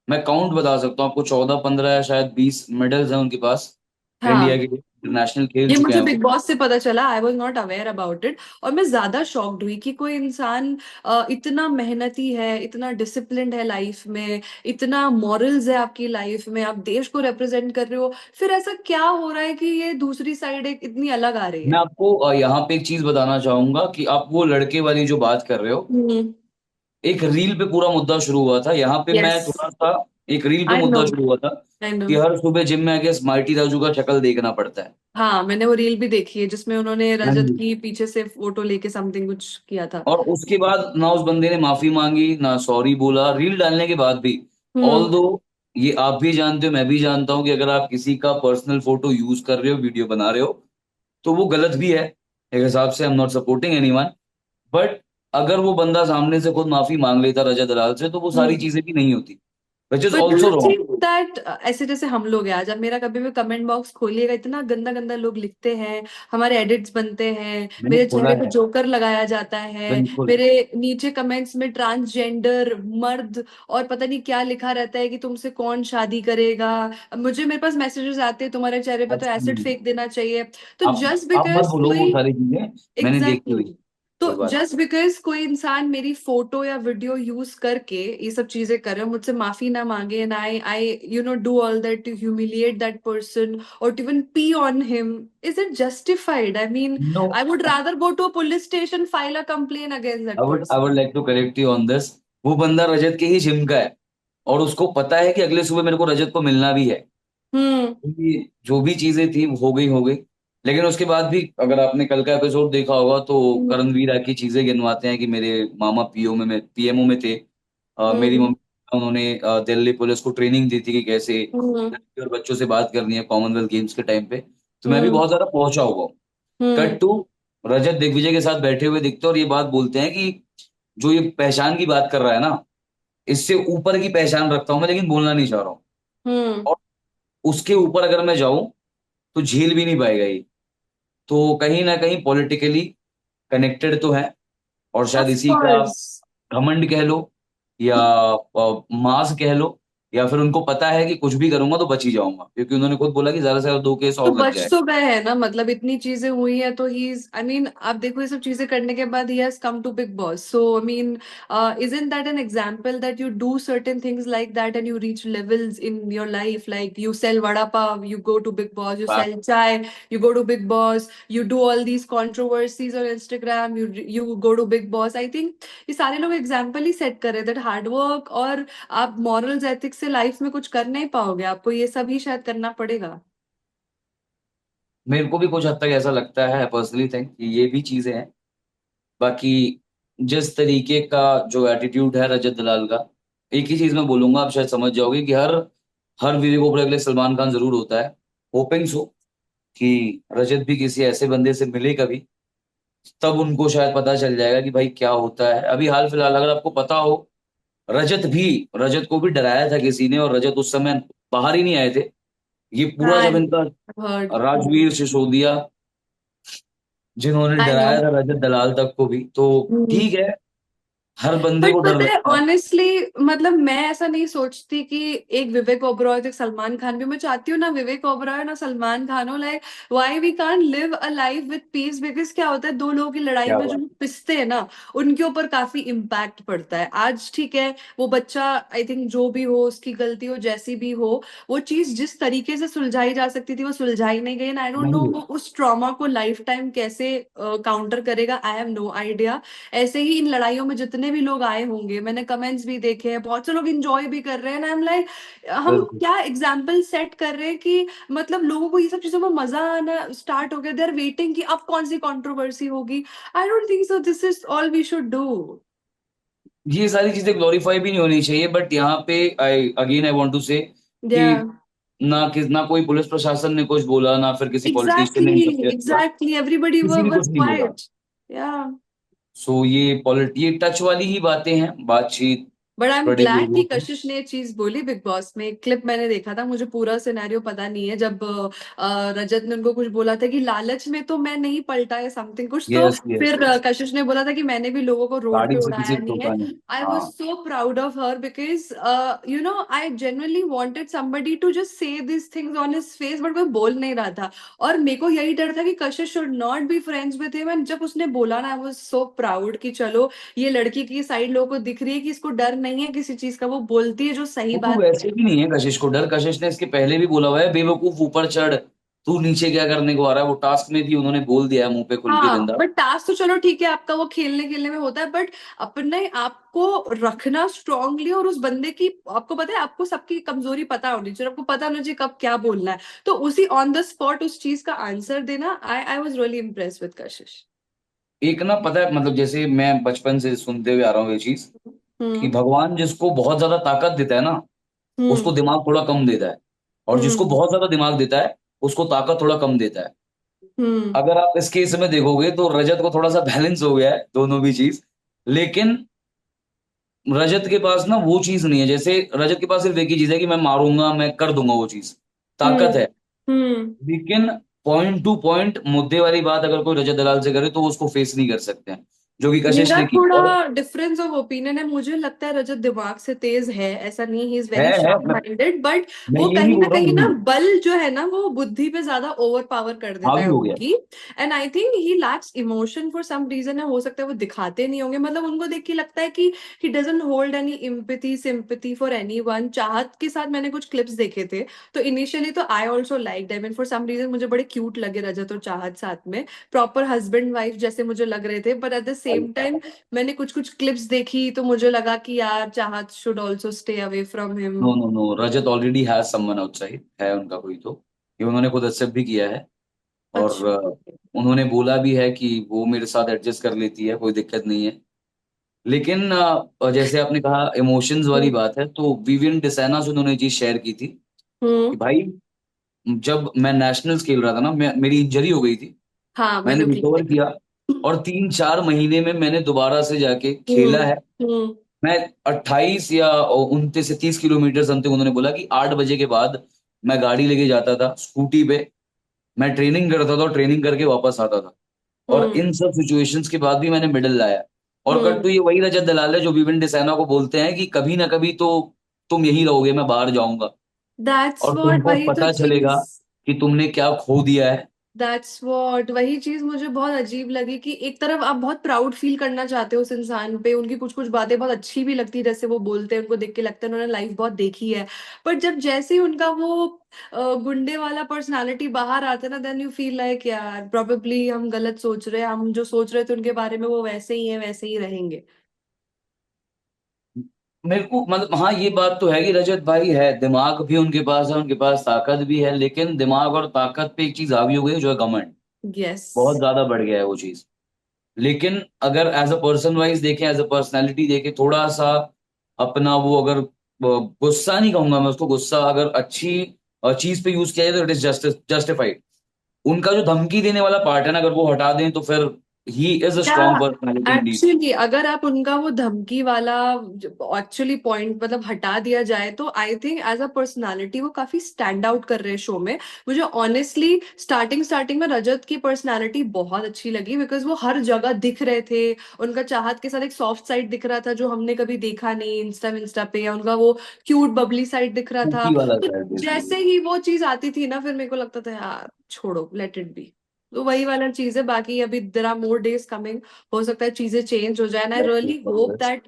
मैं काउंट बता सकता हूँ आपको, 14 15 या शायद 20 मेडल्स हैं उनके पास। इंडिया हाँ, के इंटरनेशनल खेल ये चुके मुझे हैं वो। बिग बॉस से पता चला। I was not aware about it. और मैं ज्यादा शॉक्ड हुई कि कोई इंसान इतना मेहनती है, इतना डिसिप्लिन्ड है लाइफ में, इतना मॉरल्स है आपकी लाइफ में, आप देश को रिप्रेजेंट कर रहे हो, फिर ऐसा क्या हो रहा है कि ये दूसरी साइड एक इतनी अलग आ रही मैं है। आपको यहाँ पे एक चीज बताना चाहूंगा कि आप वो लड़के वाली जो बात कर रहे हो, हम्म। एक रील पे पूरा मुद्दा शुरू हुआ था यहाँ पे, मैं यस, थोड़ा सा, एक रील पे आई नो, मुद्दा शुरू हुआ था आई नो। कि हर सुबह जिम में आके स्मार्टी राजू का शक्ल देखना पड़ता है। हाँ, मैंने वो रील भी देखी है जिसमें उन्होंने हाँ रजत जी। की पीछे से फोटो लेके समथिंग कुछ किया था। और उसके बाद ना उस बंदे ने माफी मांगी ना सॉरी बोला, रील डालने के बाद भी। ऑल हम्म। दो ये आप भी जानते हो, मैं भी जानता हूं कि अगर आप किसी का पर्सनल फोटो यूज कर रहे हो, वीडियो बना रहे हो, तो वो गलत भी है एक हिसाब से। आई am not supporting anyone, but अगर वो बंदा सामने से खुद माफी मांग लेता रजत दलाल से, तो वो सारी हम्म। चीजें भी नहीं होती, which is but do also you wrong. Think that ऐसे जैसे हम लोग हैं, आज आप मेरा कभी भी कमेंट बॉक्स खोलिएगा, इतना गंदा गंदा लोग लिखते हैं, हमारे एडिट्स बनते हैं, मैंने मेरे खोला चेहरे पे है। जोकर लगाया जाता है, बिल्कुल। मेरे नीचे कमेंट्स में ट्रांसजेंडर मर्द और पता नहीं क्या लिखा रहता है कि तुमसे कौन शादी करेगा। मुझे मेरे पास मैसेजेस आते हैं तुम्हारे चेहरे पे तो एसिड Absolutely। फेंक देना चाहिए। तो आप जस्ट आप मत बिकॉज बोलो वो कोई, सारी चीजें, मैंने देखी हुई एग्जैक्टली, तो कोई बात। जस्ट बिकॉज कोई इंसान मेरी फोटो या वीडियो यूज करके ये सब चीजें करे और मुझसे माफी ना मांगे, and I you know do all that to humiliate that person और to even pee on him, is it justified? I mean, no, I would rather go to a police station, file a complaint against that I would person. Like to correct you on this. वो बंदा रजत के ही gym का है, और उसको पता है कि अगले सुबह मेरे को रजत को मिलना भी है। हम्म। क्योंकि जो भी चीजें थी वो हो गई। लेकिन उसके बाद भी अगर आपने कल का एपिसोड देखा होगा, तो हम्म। करणवीर आके चीजें गिनवाते हैं कि मेरे मामा पीएमओ में थे। मेरी हम्म। मम्मी, उन्होंने दिल्ली पुलिस को ट्रेनिंग दी थी कि कैसे हम्म। लड़की और बच्चों से बात करनी है कॉमनवेल्थ गेम्स के टाइम पे। तो मैं भी हम्म। बहुत ज्यादा पहुंचा हुआ हूँ। हम्म। कट टू, रजत दिग्विजय के साथ बैठे हुए दिखते हैं और ये बात बोलते हैं कि जो ये पहचान की बात कर रहा है ना, इससे ऊपर की पहचान रखता हूं मैं, लेकिन बोलना नहीं चाह रहा हूँ। हम्म। और उसके ऊपर अगर मैं जाऊं तो झेल भी नहीं पाएगा ये। तो कहीं ना कहीं पॉलिटिकली कनेक्टेड तो है, और शायद ऑफ इसी का कोर्स। घमंड कह लो, या मास कह लो, या फिर उनको पता है कि कुछ भी करूंगा तो बच ही जाऊंगा, क्योंकि उन्होंने खुद बोला कि ज्यादा से ज्यादा 2 केस तो और लग बच जाए। तो गए है ना, मतलब इतनी चीजें हुई है तो ही इज, आई मीन आप देखो ये सब चीजें करने के बाद ही has come to Bigg Boss. So I mean, isn't that an example that you do certain things like that and you reach levels in your life, like you sell vada pav, you go to big boss, you sell chai, you go to big boss, you do all these controversies on Instagram, you go to big boss. I think ये सारे लोग example ही set कर रहे that hard work और आप morals ethics से life में कुछ कर नहीं पाओगे, आपको ये सब ही शायद करना पड़ेगा। मेरे को भी कुछ हद तक ऐसा लगता है, पर्सनली थिंक कि ये भी चीजें हैं। बाकी जिस तरीके का जो एटीट्यूड है रजत दलाल का, एक ही चीज मैं बोलूंगा, आप शायद समझ जाओगे कि हर हर विवेक ओबराय के लिए सलमान खान जरूर होता है। होपिंग सो कि रजत भी किसी ऐसे बंदे से मिले कभी, तब उनको शायद पता चल जाएगा कि भाई क्या होता है। अभी हाल फिलहाल अगर आपको पता हो, रजत को भी डराया था किसी ने, और रजत उस समय बाहर ही नहीं आए थे। ये पूरा हाँ, जब इनका हर्ड। राजवीर सिसोदिया, जिन्होंने आई नो। डराया था रजत दलाल तक को भी, तो ठीक है, हर बंदे बट को डर पता है लगता है। ऑनेस्टली, मतलब मैं ऐसा नहीं सोचती कि एक विवेक ओबरॉय तो एक सलमान खान भी, मैं चाहती हूँ ना विवेक ओबरॉय ना सलमान खान हो, like why we can't live a life with peace? Because क्या होता है, दो लोगों की लड़ाई क्या में जो बात। लोग पिसते हैं ना, उनके ऊपर काफी इम्पैक्ट पड़ता है। आज ठीक है, वो बच्चा, आई थिंक जो भी हो उसकी गलती हो जैसी भी हो, वो चीज जिस तरीके से सुलझाई जा सकती थी वो सुलझाई नहीं गई, आई डोंट नो नहीं वो उस ट्रॉमा को लाइफ टाइम कैसे काउंटर करेगा, आई हैव नो आइडिया। ऐसे ही इन लड़ाइयों में जितने भी लोग आए होंगे, मैंने कमेंट्स भी देखे हैं, बहुत से लोग इंजॉय भी कर रहे हैं, आई एम लाइक, हम बिल्कुल। क्या एग्जाम्पल सेट कर रहे हैं कि मतलब लोगों को ये सब चीजों में मजा आना स्टार्ट हो गया, दे आर वेटिंग कि अब कौन सी कंट्रोवर्सी होगी। I don't think so, this is all we should do. ये सारी चीजें ग्लोरीफाई भी नहीं होनी चाहिए, बट यहाँ पे आई वांट टू से कि या ना कोई पुलिस प्रशासन ने कुछ बोला, ना फिर किसी पॉलिटिशियन ने एग्जैक्टली, इंटरफेयर किया, एग्जैक्टली, एवरीबडी किसी ने वाज कुछ नहीं बोला। क्वाइट। या सो ये टच वाली ही बातें हैं, बातचीत बट आई एम बड़े ग्लैड कि लोगों को। कशिश ने ये चीज बोली बिग बॉस में। एक क्लिप मैंने देखा था, मुझे पूरा सिनेरियो पता नहीं है, जब रजत ने उनको कुछ बोला था कि लालच में तो मैं नहीं पलटा या समथिंग कुछ तो। यस यस फिर यस। कशिश ने बोला था कि मैंने भी लोगों को रोड पे गाड़ी से किसी उड़ाया को नहीं है। ठोका नहीं। आई वॉज हाँ। So proud of her because I genuinely wanted somebody to just say this things on his face, but वो बोल नहीं रहा था। और मेरे को यही डर था कि कशिश should not be friends with him, and जब उसने बोला ना, आई वाज सो प्राउड कि चलो ये लड़की की साइड लोगों को दिख रही है कि इसको डर नहीं है किसी चीज का, वो बोलती है जो सही वो तू बात वैसे है। भी नहीं है कशिश को डर। कशिश ने इसके पहले भी बोला हुआ है, बेवकूफ ऊपर चढ़, तू नीचे क्या करने को आ रहा है। वो टास्क में भी उन्होंने बोल दिया है मुंह पे खुल के हाँ बिंदा। बट टास्क तो चलो ठीक है आपका, वो खेलने खेलने में होता है, बट अपने आप को रखना स्ट्रांगली, और उस बंदे की, आपको पता है, आपको सबकी कमजोरी पता होनी चाहिए, आपको पता होना चाहिए कब क्या बोलना है, तो उसी ऑन द स्पॉट उस चीज का आंसर देना। I was really impress with कशिश। एक ना पता है मतलब जैसे मैं बचपन से सुनते हुए आ रहा हूँ ये चीज, कि हम्म। भगवान जिसको बहुत ज्यादा ताकत देता है ना, उसको हम्म। दिमाग थोड़ा कम देता है। और जिसको हम्म। बहुत ज्यादा दिमाग देता है, उसको ताकत थोड़ा कम देता है। हम्म। अगर आप इस केस में देखोगे तो रजत को थोड़ा सा बैलेंस हो गया है दोनों भी चीज। लेकिन रजत के पास ना वो चीज नहीं है। जैसे रजत के पास सिर्फ एक ही चीज है कि मैं मारूंगा, मैं कर दूंगा वो चीज, ताकत हम्म। है। हम्म। लेकिन पॉइंट टू पॉइंट मुद्दे वाली बात अगर कोई रजत दलाल से करे तो वो उसको फेस नहीं कर सकते हैं, जो कि कशिश मेरा ने की। और थोड़ा डिफरेंस ऑफ ओपिनियन है, मुझे लगता है रजत दिमाग से तेज है, ऐसा नहीं, ही इज वेरी है शार्प मैं माइंडेड, बट मैं वो ये नहीं कहीं बोल रहा हूँ ना नहीं। बल जो है ना वो बुद्धि पे ज्यादा ओवर पावर कर देता हावी है हो गया। उनकी। And I think he lacks emotion for some reason है, हो सकता है वो दिखाते नहीं होंगे, मतलब उनको देख के लगता है कि he doesn't hold any empathy sympathy for anyone. चाहत के साथ मैंने कुछ क्लिप्स देखे थे, तो इनिशियली तो I also like them, and for some reason मुझे बड़े क्यूट लगे रजत और चाहत साथ में, प्रॉपर हस्बैंड वाइफ जैसे मुझे लग रहे थे, but at the same time मैंने कुछ कुछ क्लिप्स देखी तो मुझे लगा कि यार Chahat should also stay away from him. No no no, Rajat already has someone outside, है उनका कोई तो। ये उन्होंने खुद एक्सेप्ट भी किया है। और अच्छा। उन्होंने बोला भी है कि वो मेरे साथ एडजस्ट कर लेती है, कोई दिक्कत नहीं है। लेकिन जैसे आपने कहा इमोशंस वाली हम्म। बात है, तो विवियन डिसाना से उन्होंने ये चीज शेयर की थी कि हम्म। भाई जब मैं नेशनल्स खेल रहा था ना, मेरी इंजरी हो गई थी, हाँ मैंने मैंने भी रिकवर देखा। किया, और 3-4 महीने में मैंने दोबारा से जाके हम्म। खेला है। हम्म। मैं 28 या 29 से 30 किलोमीटर समथिंग, उन्होंने बोला कि 8 बजे के बाद मैं गाड़ी लेके जाता था स्कूटी पे, मैं ट्रेनिंग करता था और ट्रेनिंग करके वापस आता था। और हम्म। इन सब सिचुएशंस के बाद भी मैंने मेडल लाया। और कट्टू हम्म। ये वही रजत दलाल है जो विपिन डिसाना को बोलते हैं कि कभी ना कभी तो तुम यही रहोगे, मैं बाहर जाऊंगा दैट्स और व्हाट, तुमको वही तो पता चलेगा चीज। कि तुमने क्या खो दिया है। दैट्स व्हाट, वही चीज मुझे बहुत अजीब लगी कि एक तरफ आप बहुत प्राउड फील करना चाहते हो उस इंसान पे, उनकी कुछ कुछ बातें बहुत अच्छी भी लगती है, जैसे वो बोलते हैं उनको देख के लगता है उन्होंने लाइफ बहुत देखी है, बट जब जैसे ही उनका वो गुंडे वाला पर्सनालिटी बाहर आता है ना, देन यू फील लाइक यार प्रोबेबली हम गलत सोच रहे हैं, हम जो सोच रहे थे उनके बारे में वो वैसे ही है, वैसे ही रहेंगे। मेरे को मतलब हाँ ये बात तो है कि रजत भाई है, दिमाग भी उनके पास है, उनके पास ताकत भी है, लेकिन दिमाग और ताकत पे एक चीज हावी हो गई है, जो है घमंड। यस। बहुत ज्यादा बढ़ गया है वो चीज। लेकिन अगर एज अ पर्सन वाइज देखें, एज अ पर्सनैलिटी देखें, थोड़ा सा अपना वो अगर गुस्सा नहीं कहूंगा मैं उसको, गुस्सा अगर अच्छी चीज पे यूज किया जाए तो इट इज जस्टिफाइड। उनका जो धमकी देने वाला पार्ट है ना, अगर वो हटा दें तो फिर ही इज अ या स्ट्रॉन्ग पर्सनैलिटी इंडीड। एक्चुअली अगर आप उनका वो धमकी वाला एक्चुअली पॉइंट मतलब हटा दिया जाए, तो I think as a personality वो काफी स्टैंड आउट कर रहे हैं शो में। मुझे ऑनेस्टली स्टार्टिंग स्टार्टिंग में रजत की पर्सनालिटी बहुत अच्छी लगी, बिकॉज वो हर जगह दिख रहे थे। उनका चाहत के साथ एक सॉफ्ट साइड दिख रहा था जो हमने कभी देखा नहीं इंस्टा इंस्टा पे, या उनका वो क्यूट बबली साइड दिख रहा था। कुकी वाला तो है जैसे बेसिकली। ही वो चीज आती थी ना, फिर मेरे को लगता था यार छोड़ो, लेट इट बी। तो वही वाला चीज है, बाकी अभी there are more days coming, हो सकता है चीजें चेंज हो जाए, and I really hope that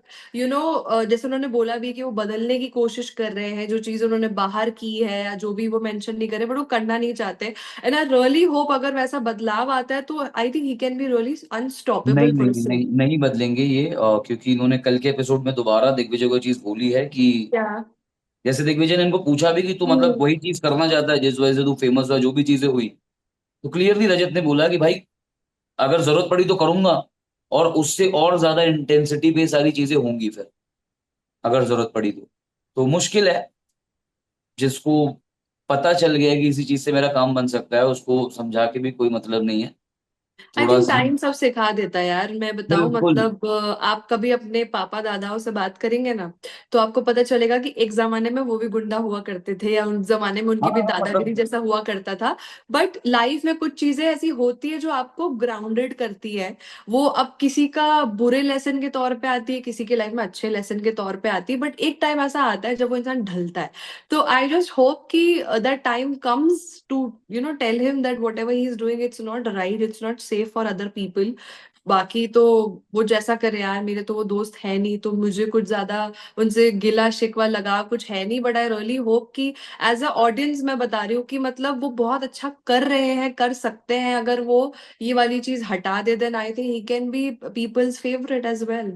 जैसे उन्होंने बोला भी कि वो बदलने की कोशिश कर रहे हैं, जो चीज उन्होंने बाहर की है या जो भी वो मेंशन नहीं करे, बट वो करना नहीं चाहते। एंड आई रियली होप अगर वैसा बदलाव आता है तो I think he can be really नहीं अनस्टॉपेबल नहीं पर्सन। नहीं नहीं बदलेंगे ये, क्योंकि इन्होंने कल के एपिसोड में दोबारा दिग्विजय को चीज बोली है कि क्या। जैसे दिग्विजय ने इनको पूछा भी कि तू मतलब हम्म। वही चीज करना चाहता है जिस वजह से तू फेमस हुआ, जो भी चीजें हुई। तो क्लियरली रजत ने बोला कि भाई अगर जरूरत पड़ी तो करूंगा, और उससे और ज्यादा इंटेंसिटी पे सारी चीजें होंगी फिर, अगर जरूरत पड़ी तो मुश्किल है। जिसको पता चल गया है कि इसी चीज से मेरा काम बन सकता है, उसको समझा के भी कोई मतलब नहीं है। आई थोड़ा थिंक सा। टाइम सब सिखा देता है यार। मैं बताऊं बिल्कुल। मतलब आप कभी अपने पापा दादाओं से बात करेंगे ना, तो आपको पता चलेगा कि एक जमाने में वो भी गुंडा हुआ करते थे, या उन जमाने में उनकी भी हाँ दादागिरी मतलब जैसा हुआ करता था। बट लाइफ में कुछ चीजें ऐसी होती है जो आपको ग्राउंडेड करती है। वो अब किसी का बुरे लेसन के तौर पे आती है, किसी के लाइफ में अच्छे लेसन के तौर पे आती है, बट एक टाइम ऐसा आता है जब वो इंसान ढलता है। तो आई जस्ट होप कि that time comes to tell him that whatever he is doing it's not right, it's not safe for other people. बाकी तो वो जैसा करे यार, मेरे तो वो दोस्त है नहीं, तो मुझे कुछ ज्यादा उनसे गिला शिकवा लगा कुछ है नहीं। बट आई रियली होप कि एज अ ऑडियंस मैं बता रही हूँ कि मतलब वो बहुत अच्छा कर रहे हैं, कर सकते हैं। अगर वो ये वाली चीज हटा दे, then I think he can be people's favourite as well.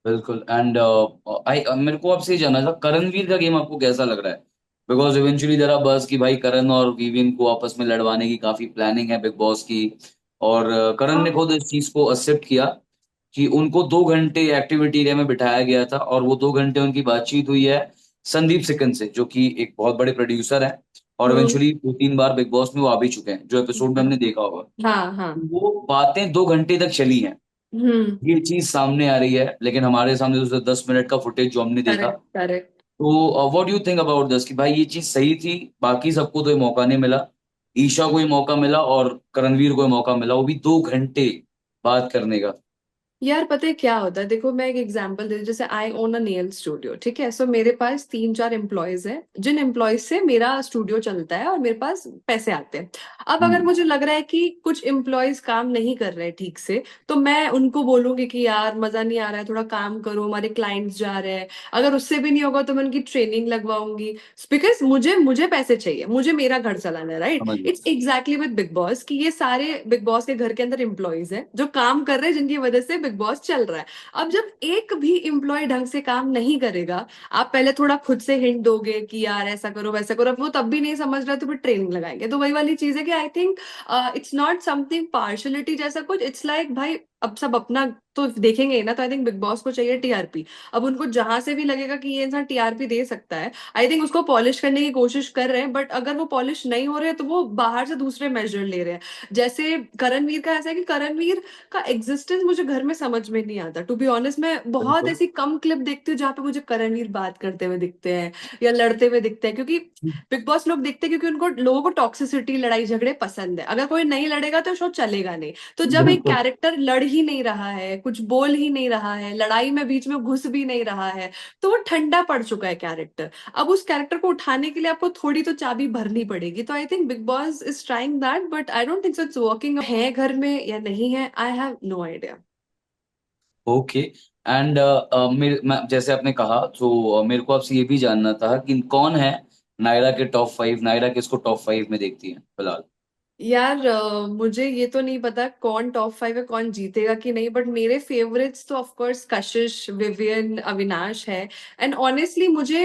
बिल्कुल। एंड आई मेरे को आपसे ये जानना था, करणवीर का गेम आपको कैसा लग रहा है? बिकॉज इवेंचुअली देयर आर बस कि भाई करण और विविन को आपस में लड़वाने की काफी प्लानिंग है बिग बॉस की। और करण ने खुद इस चीज को एक्सेप्ट किया कि उनको 2 घंटे एक्टिविटी एरिया में बिठाया गया था, और वो 2 घंटे उनकी बातचीत हुई है संदीप सिकन से, जो कि एक बहुत बड़े प्रोड्यूसर है। और हम्म। इवेंचुअली 2-3 बार बिग बॉस में वो आ भी चुके हैं, जो एपिसोड में हमने देखा होगा। हाँ हाँ। वो बातें 2 घंटे तक चली हैं। हम्म। ये चीज सामने आ रही है, लेकिन हमारे सामने तो 10 मिनट का फुटेज जो हमने देखा। Correct correct. तो what do you think about this कि भाई ये चीज सही थी? बाकी सबको तो ये मौका नहीं मिला, ईशा को ही मौका मिला और करणवीर को ही मौका मिला, वो भी 2 घंटे बात करने का। यार पता है क्या होता है, देखो मैं एक एग्जांपल दे दूं, जैसे आई ओन अ नेल स्टूडियो, ठीक है। सो मेरे पास 3-4 एम्प्लॉयज हैं, जिन एम्प्लॉयज से मेरा स्टूडियो चलता है और मेरे पास पैसे आते हैं। अब अगर हम्म। मुझे लग रहा है कि कुछ एम्प्लॉयज काम नहीं कर रहे ठीक से, तो मैं उनको बोलूंगी कि यार मजा नहीं आ रहा है, थोड़ा काम करो, हमारे क्लाइंट्स जा रहे हैं। अगर उससे भी नहीं होगा तो मैं उनकी ट्रेनिंग लगवाऊंगी, बिकॉज मुझे मुझे पैसे चाहिए, मुझे मेरा घर चलाना है, राइट। समझ गया। It's exactly with big boss कि ये सारे बिग बॉस के घर के अंदर एम्प्लॉयज हैं जो काम कर रहे हैं, जिनकी वजह से बिग बॉस चल रहा है। अब जब एक भी एम्प्लॉय ढंग से काम नहीं करेगा, आप पहले थोड़ा खुद से हिंट दोगे कि यार ऐसा करो वैसा करो, अब वो तब भी नहीं समझ रहा तो फिर ट्रेनिंग लगाएंगे। तो वही वाली चीज है कि आई think it's not something partiality जैसा कुछ, इट्स लाइक भाई अब सब अपना तो देखेंगे ही ना। तो आई थिंक बिग बॉस को चाहिए टीआरपी। अब उनको जहां से भी लगेगा कि ये इंसान टीआरपी दे सकता है, आई थिंक उसको पॉलिश करने की कोशिश कर रहे हैं। बट अगर वो पॉलिश नहीं हो रहे हैं तो वो बाहर से दूसरे मेजर ले रहे हैं। जैसे करणवीर का ऐसा है कि करणवीर का एग्जिस्टेंस मुझे घर में समझ में नहीं आता, टू बी ऑनेस्ट। मैं बहुत बिल्कुल। ऐसी कम क्लिप देखती हूँ जहाँ पे मुझे करणवीर बात करते हुए दिखते हैं या लड़ते हुए दिखते हैं, क्योंकि बिग बॉस लोग देखते हैं क्योंकि उनको लोगों को टॉक्सिसिटी लड़ाई झगड़े पसंद है। अगर कोई नहीं लड़ेगा तो शो चलेगा नहीं। तो जब एक बिल्कुल। कैरेक्टर लड़ ही नहीं रहा है, कुछ बोल ही नहीं रहा है, लड़ाई में बीच में घुस भी नहीं रहा है, तो वो ठंडा पड़ चुका है कैरेक्टर। अब उस कैरेक्टर को उठाने के लिए आपको थोड़ी तो चाबी भरनी पड़ेगी। तो I think Bigg Boss is trying that, but I don't think so it's working. है घर में या नहीं है, I have no idea. Okay. And जैसे आपने कहा, तो मेरे को आपसे ये भी जानना था कि कौन है नायरा के टॉप 5, नायरा किसको टॉप 5 में देखती है फिलहाल? यार मुझे ये तो नहीं पता कौन टॉप 5 है, कौन जीतेगा कि नहीं, बट मेरे फेवरेट्स तो of course Kashish, Vivian, Avinash है। एंड ऑनेस्टली मुझे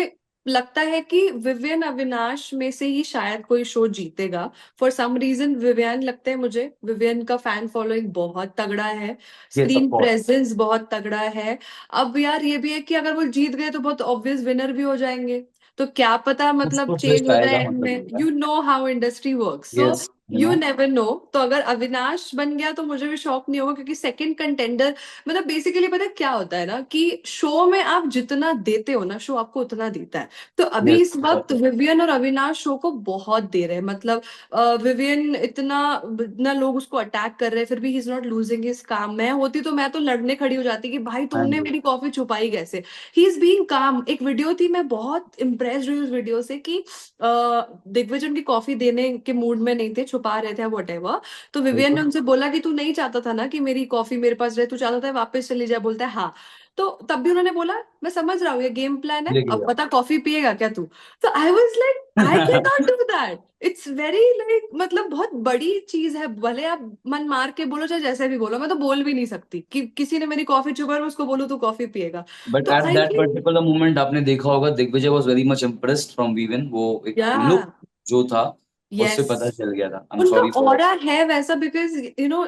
लगता है कि विवियन अविनाश में से ही शायद कोई शो जीतेगा। फॉर सम रीजन विवियन लगता है मुझे, विवियन का फैन फॉलोइंग बहुत तगड़ा है, yes of screen course. Presence बहुत तगड़ा है। अब यार ये भी है कि अगर वो जीत गए तो बहुत ऑब्वियस विनर भी हो जाएंगे। तो क्या पता कुछ मतलब तो चेंज ट्विस्ट हो आएगा जाए एंड मतलब में, ये है। You know how industry works, so yes. You you know. Never know. तो अगर अविनाश बन गया तो मुझे भी शौक नहीं होगा, क्योंकि सेकंड कंटेंडर मतलब बेसिकली पता है क्या होता है ना, कि शो में आप जितना देते हो ना, शो आपको उतना देता है। तो अभी यस। इस वक्त विवियन और अविनाश शो को बहुत दे रहे हैं। मतलब विवियन इतना इतना लोग उसको अटैक कर रहे हैं, फिर भी he is not losing his calm. मैं होती तो मैं तो लड़ने खड़ी हो जाती कि भाई हाँ तुमने जी। मेरी कॉफी छुपाई कैसे। ही इज बीइंग काम। एक वीडियो थी, मैं बहुत इम्प्रेस्ड हुई उस वीडियो से कि दिग्विजय उनकी कॉफी देने के मूड में नहीं थे, छुपा रहे थे वट एवर। तो विवियन ने बिल्कुल। उनसे बोला कि तू नहीं चाहता था ना कि मेरी कॉफी मेरे पास रहे, तू चाहता था वापस चली जाए, बोलता है हाँ। तो तब भी उन्होंने बोला मैं समझ रहा हूँ ये गेम प्लान है, लेके अब गया। बता कॉफी पिएगा क्या तू। तो I was like I can not do that. It's very like मतलब बहुत बड़ी चीज है। भले आप मन मार के बोलो चाहे जैसे भी बोलो, मैं तो बोल भी नहीं सकती कि किसी ने मेरी कॉफी छुपा और मैं उसको बोलूँ तू कॉफी पिएगा। बट तो at I that think particular moment आपने देखा होगा Digvijay was very much impressed from Vivian, वो एक या लुक जो था उससे यस, पता चल गया था। आई एम उनका सॉरी फॉर ऑरा है वैसा, बिकॉज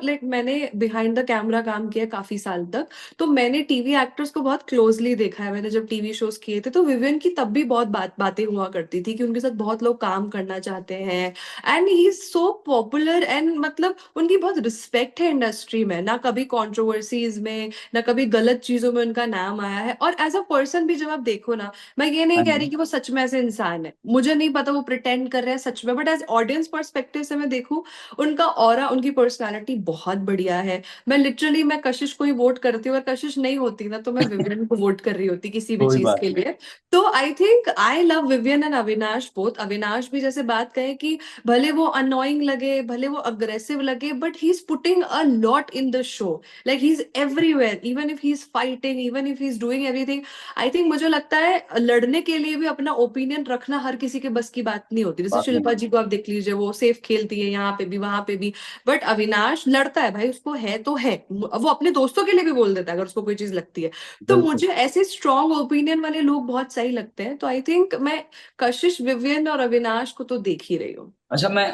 लाइक मैंने बिहाइंड द कैमरा काम किया काफी साल तक, तो मैंने टीवी एक्टर्स को बहुत क्लोजली देखा है। मैंने जब टीवी शोज किए थे तो विवियन की तब भी बहुत बातें हुआ करती थी कि उनके साथ बहुत लोग काम करना चाहते हैं, and he is so popular, and मतलब उनकी बहुत रिस्पेक्ट है इंडस्ट्री में, ना कभी कंट्रोवर्सीज में, ना कभी गलत चीजों में उनका नाम आया है। और एज अ पर्सन भी जब आप देखो ना, मैं ये नहीं हाँ कह जी। रही कि वो सच में ऐसे इंसान है, मुझे नहीं पता वो प्रिटेंड कर रहे हैं सच में, बट एज ऑडियंस पर्सपेक्टिव से मैं देखूं, उनका ऑरा, उनकी पर्सनालिटी बहुत बढ़िया है। मैं लिटरली मैं कशिश को ही वोट करती हूँ, अगर कशिश नहीं होती ना तो मैं विवियन को वोट कर रही होती किसी भी कोई चीज बात के नहीं। लिए। तो I think I love Vivian and Avinash both. Avinash भी जैसे बात कहें कि भले वो अनोइंग लगे, भले वो अग्रेसिव लगे, but he is putting a lot in the show, like he is everywhere, even if he is fighting, even if he is doing everything. I think मुझे लगता है लड़ने के लिए भी अपना ओपिनियन रखना हर किसी के बस की बात नहीं होती। जैसे बात नहीं शिल्पा है। जी को आप देख लीजिए, वो सेफ खेलती है यहाँ पे भी वहां पे भी, बट अविनाश लड़ता है भाई, उसको है तो है, वो अपने दोस्तों के लिए भी बोल देता है अगर उसको कोई चीज लगती है। तो बिल्कुल। मुझे ऐसे स्ट्रॉन्ग ओपिनियन वाले लोग बहुत सही लगते हैं, तो आई थिंक मैं कशिश, विवियन और अविनाश को तो देख ही रही हूँ। अच्छा, मैं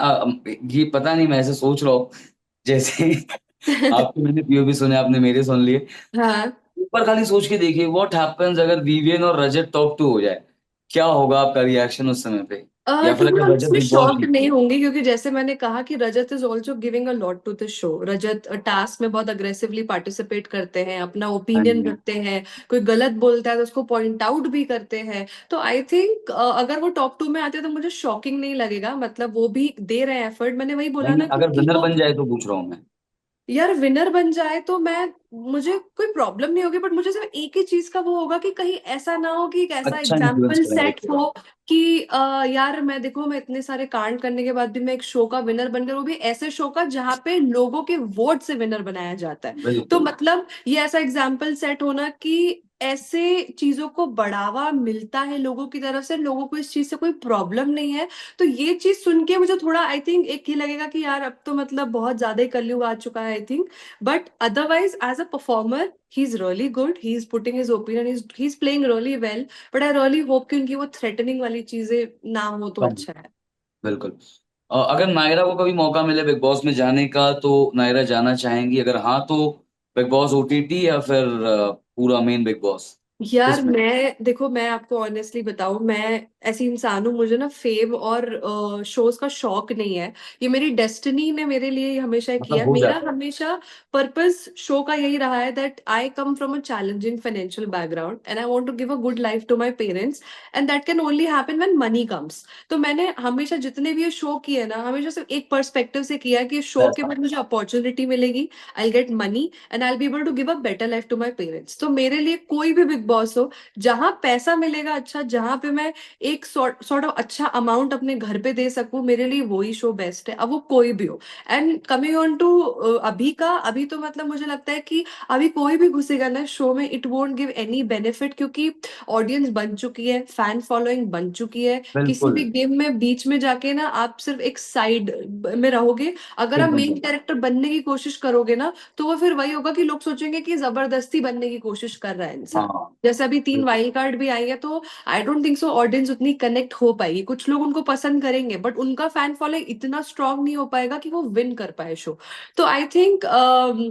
ये पता नहीं, मैं ऐसे सोच रहा हूँ जैसे आपके मैंने पीओवी सुने, आपने मेरे सुन लिए। हाँ, ऊपर खाली सोच के देखिए, व्हाट हैपेंस अगर विवियन और रजत टॉप टू हो जाए, क्या होगा आपका रिएक्शन उस समय पे? या टू फिर बी अगर ऑनेस्ट रजत मैं बिग बॉस शॉक्ड जीते? नहीं होंगी, क्योंकि जैसे मैंने कहा कि Rajat is also giving a lot to the show. Rajat task में बहुत अग्रेसिवली पार्टिसिपेट करते हैं, अपना हाँ ओपिनियन जी। रखते हैं, कोई गलत बोलता है तो उसको पॉइंट आउट भी करते हैं। तो आई थिंक अगर वो टॉप टू में आते हैं तो मुझे शॉकिंग नहीं लगेगा, मतलब वो भी दे रहे हैं एफर्ट, मैंने वही बोला नहीं ना नहीं, अगर कि विनर वो, बन जाए तो पूछ रहा हूँ मैं। यार विनर बन जाए तो मैं, मुझे कोई प्रॉब्लम नहीं होगी, बट मुझे सिर्फ एक ही चीज का वो होगा कि कहीं ऐसा ना हो कि एक ऐसा अच्छा इन्फ्लुएंस एग्जाम्पल करेंगे सेट पूरा। हो कि यार मैं देखो, मैं इतने सारे कांड करने के बाद भी मैं एक शो का विनर बन गया, वो भी ऐसे शो का जहाँ पे लोगों के वोट से विनर बनाया जाता है। तो बिल्कुल। मतलब ये ऐसा एग्जाम्पल सेट होना कि ऐसे चीजों को बढ़ावा मिलता है लोगों की तरफ से, लोगों को इस चीज से कोई प्रॉब्लम नहीं है। तो ये चीज सुन के मुझे थोड़ा आई थिंक एक ही लगेगा कि यार अब तो मतलब बहुत ज्यादा ही कलयुग आ चुका है I think. But otherwise, as a performer, he's really good. He's putting his opinion. He's playing really well. But I really hope कि उनकी वो threatening वाली चीजें ना हो तो कम। अच्छा है। बिल्कुल। अगर नायरा को कभी मौका मिले बिग बॉस में जाने का, तो नायरा जाना चाहेंगी? अगर हाँ तो बिग बॉस ओटीटी, या फिर पूरा मेन बिग बॉस? यार किसमें? मैं देखो, मैं आपको ऑनेस्टली बताऊं, मैं ऐसी इंसान हूँ, मुझे ना फेम और शोज का शौक नहीं है। ये मेरी डेस्टिनी ने मेरे लिए हमेशा किया मतलब है। हो मेरा जाता है। हमेशा पर्पस शो का यही रहा है that I come from a challenging financial background and I want to give a good life to my parents, and that can only happen when money comes. तो मैंने हमेशा जितने भी ये शो किए ना, हमेशा सिर्फ एक पर्सपेक्टिव से किया है कि शो के पैसा। बाद मुझे अपॉर्चुनिटी मिलेगी, I get money, and I will be able to give a better life to my parents. तो मेरे लिए कोई भी बिग बॉस हो, जहां पैसा मिलेगा अच्छा, जहां पे मैं एक सॉर्ट ऑफ अच्छा अमाउंट अपने घर पे दे सकूं, मेरे लिए वही शो बेस्ट है, अब वो कोई भी हो। एंड कमिंग ऑन टू अभी का, अभी तो मतलब मुझे लगता है कि अभी कोई भी घुसेगा ना शो में, it won't give any benefit, क्योंकि ऑडियंस बन चुकी है, फैन फॉलोइंग बन चुकी है। किसी बिल्कुल। भी गेम में बीच में जाके ना आप सिर्फ एक साइड में रहोगे, अगर आप एकदम मेन सही। कैरेक्टर बनने की कोशिश करोगे ना, तो वो फिर वही होगा कि लोग सोचेंगे कि जबरदस्ती बनने की कोशिश कर रहा है इंसान। हाँ। जैसे अभी 3 बिल्कुल। वाइल्ड कार्ड भी आई है, तो आई डोंट थिंक सो ऑडियंस उतनी कनेक्ट हो पाएगी। कुछ लोग उनको पसंद करेंगे, बट उनका फैन फॉलोइंग इतना स्ट्रांग नहीं हो पाएगा कि वो विन कर पाए शो। तो आई थिंक,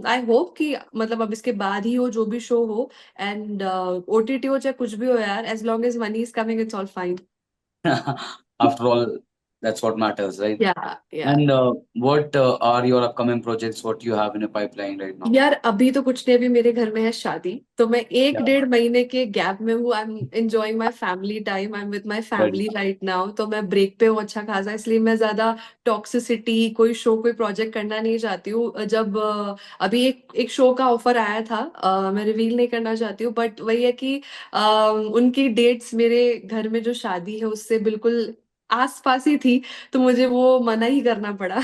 आई होप कि मतलब अब इसके बाद ही हो जो भी शो हो, एंड ओटीटी हो चाहे कुछ भी हो यार, as long as money is coming it's all fine. After all, that's what matters, right? या या And what are your upcoming projects? What you have in a pipeline right now? यार अभी तो कुछ नहीं, अभी मेरे घर में है शादी, तो मैं एक क्या डेढ़ बात। महीने के गैप में हूँ। I am enjoying my family time, I am with my family बढ़िया। राइट नाउ, तो मैं ब्रेक पे हूँ अच्छा खासा, इसलिए मैं ज्यादा टॉक्सिसिटी, कोई शो कोई प्रोजेक्ट करना नहीं चाहती हूँ। जब अभी एक शो का ऑफर आया था, मैं रिवील नहीं करना चाहती हूँ, बट वही है कि उनकी डेट्स मेरे घर में जो शादी है उससे बिल्कुल आस पास ही थी, तो मुझे वो मना ही करना पड़ा।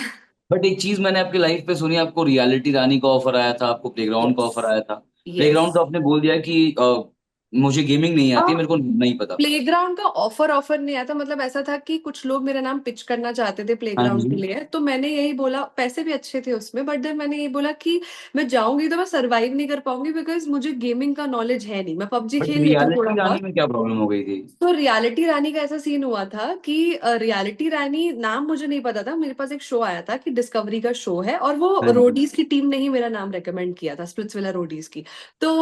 बट एक चीज मैंने आपकी लाइफ पे सुनी, आपको रियलिटी रानी का ऑफर आया था, आपको प्लेग्राउंड का यस, ऑफर आया था। यस। प्लेग्राउंड तो आपने बोल दिया कि मुझे गेमिंग नहीं आती, मेरे को नहीं पता। प्लेग्राउंड का ऑफर ऑफर नहीं आया था, मतलब ऐसा था कि कुछ लोग मेरा नाम पिच करना चाहते थे हाँ प्लेग्राउंड के जी। लिए, तो मैंने यही बोला, पैसे भी अच्छे थे उसमें, बट देन मैंने यही बोला कि मैं जाऊंगी तो मैं सरवाइव नहीं कर पाऊंगी, बिकॉज मुझे गेमिंग का नॉलेज है नहीं। मैं पबजी बट खेल लेती हूँ थोड़ा रियलिटी रानी बहुत। में क्या प्रॉब्लम हो गई थी? तो रियलिटी रानी का ऐसा सीन हुआ था कि रियलिटी रानी नाम मुझे नहीं पता था, मेरे पास एक शो आया था कि डिस्कवरी का शो है, और वो हाँ जी। रोडीज की टीम ने ही मेरा नाम रेकमेंड किया था, स्प्लिट्सविला रोडीज की। तो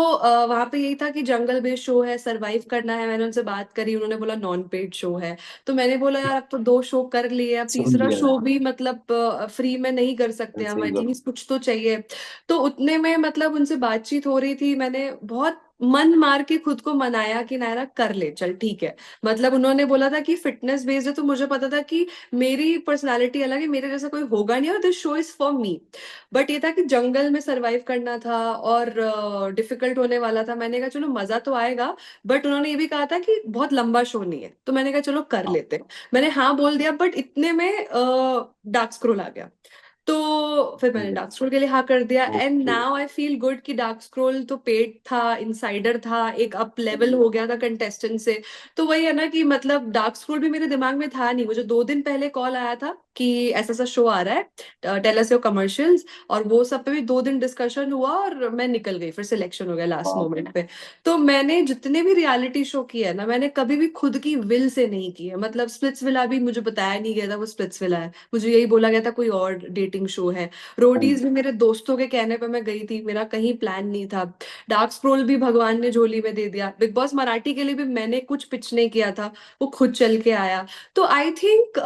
वहां पे यही था कि जंगल बेस्ड शो है, सरवाइव करना है। मैंने उनसे बात करी, उन्होंने बोला नॉन पेड शो है। तो मैंने बोला यार अब तो दो शो कर लिए, अब समझ तीसरा गया शो मैं। भी मतलब फ्री में नहीं कर सकते हम, सही बात। एटलीस्ट कुछ तो चाहिए। तो उतने में मतलब उनसे बातचीत हो रही थी, मैंने बहुत मन मार के खुद को मनाया कि नायरा कर ले, चल ठीक है। मतलब उन्होंने बोला था कि फिटनेस बेस्ड है, तो मुझे पता था कि मेरी पर्सनालिटी अलग है, मेरे जैसा कोई होगा नहीं, और this show is for me. But ये था कि जंगल में सरवाइव करना था और डिफिकल्ट होने वाला था। मैंने कहा चलो मजा तो आएगा, बट उन्होंने ये भी कहा था कि बहुत लंबा शो नहीं है, तो मैंने कहा चलो कर लेते हैं। मैंने हाँ बोल दिया, बट इतने में डार्क स्क्रोल आ गया। तो फिर मैंने डार्क स्क्रोल के लिए हाँ कर दिया, and okay. Now I feel good कि डार्क स्क्रोल तो पेड था, इनसाइडर था, एक अप लेवल हो गया था कंटेस्टेंट से। तो वही है ना कि मतलब डार्क स्क्रोल भी मेरे दिमाग में था नहीं, मुझे 2 दिन पहले कॉल आया था कि ऐसा ऐसा शो आ रहा है, टेल अस योर कमर्शियल्स, और वो सब पे भी 2 दिन डिस्कशन हुआ, और मैं निकल गई, फिर सिलेक्शन हो गया लास्ट वाह। मोमेंट पे। तो मैंने जितने भी रियलिटी शो किए हैं ना, मैंने कभी भी खुद की विल से नहीं किए। मतलब स्प्लिट्स विला भी मुझे बताया नहीं गया था वो स्प्लिट्स विला है, मुझे यही बोला गया था कोई और डेटिंग शो है। हाँ रोडीज जी। भी मेरे दोस्तों के कहने पे मैं गई थी, मेरा कहीं प्लान नहीं था। डार्क स्क्रोल भी भगवान ने झोली में दे दिया, बिग बॉस मराठी के लिए भी मैंने कुछ पिच नहीं किया था, वो खुद चल के आया। तो आई थिंक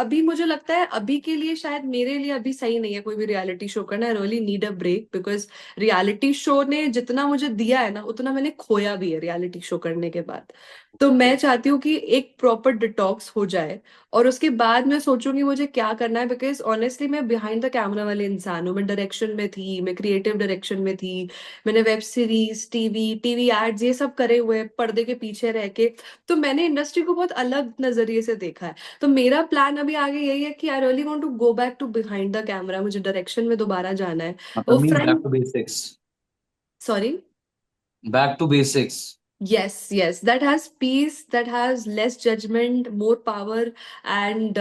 अभी मुझे लगता है अभी के लिए शायद मेरे लिए अभी सही नहीं है कोई भी रियलिटी शो करना। I really need a break, because reality show ने जितना मुझे दिया है ना, उतना मैंने खोया भी है रियलिटी शो करने के बाद। तो मैं चाहती हूँ कि एक प्रॉपर डिटॉक्स हो जाए, और उसके बाद मैं सोचूंगी मुझे क्या करना है, बिकॉज ऑनेस्टली मैं बिहाइंड द कैमरा वाले इंसान हूँ। मैं डायरेक्शन में थी, मैं क्रिएटिव डायरेक्शन में थी, मैंने web series, TV TV ads ये सब करे हुए हैं, पर्दे के पीछे रह के। तो मैंने इंडस्ट्री को बहुत अलग नजरिए से देखा है। तो मेरा प्लान अभी आगे यही है कि I really want to go back to behind the camera, मुझे डायरेक्शन में दोबारा जाना है। वो मतलब means back front, to basics. Sorry. Back to basics. Yes, yes, that has peace, that has less judgment, more power, and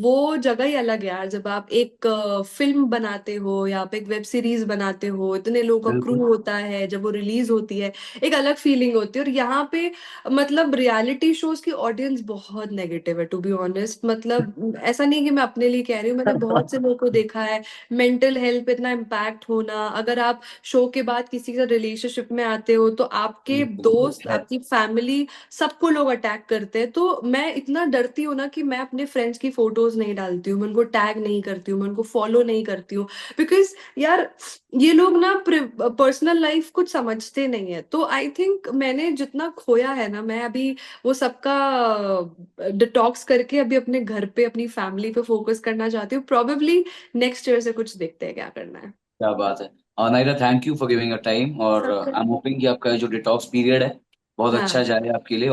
वो जगह ही अलग है यार। जब आप एक फिल्म बनाते हो या आप एक वेब सीरीज बनाते हो, इतने लोगों का क्रू बिल्कुल। होता है, जब वो रिलीज होती है एक अलग फीलिंग होती है। और यहाँ पे मतलब रियलिटी शोज की ऑडियंस बहुत नेगेटिव है, टू बी ऑनेस्ट। मतलब ऐसा नहीं कि मैं अपने लिए कह रही हूँ, मैंने बहुत से लोगों को देखा है मेंटल हेल्थ पे इतना इम्पैक्ट होना। अगर आप शो के बाद किसी के रिलेशनशिप में आते हो, तो आपके दोस्त, है। आपकी फैमिली, सबको लोग अटैक करते हैं। तो मैं इतना डरती हूँ ना कि मैं अपने फ्रेंड्स की फोटोज नहीं डालती हूँ, मैं उनको टैग नहीं करती हूँ, मैं उनको फॉलो नहीं करती हूँ, बिकॉज यार ये लोग ना पर्सनल लाइफ कुछ समझते नहीं है। तो आई थिंक मैंने जितना खोया है ना, मैं अभी वो सबका डिटॉक्स करके अभी अपने घर पे, अपनी फैमिली पे फोकस करना चाहती हूँ। प्रोबेबली नेक्स्ट ईयर से कुछ देखते हैं क्या करना है। क्या बात है। Naira, thank you for giving a time, और सबका, आई एम होपिंग कि आपका जो डिटॉक्स पीरियड है बहुत अच्छा हाँ। जाए आपके लिए।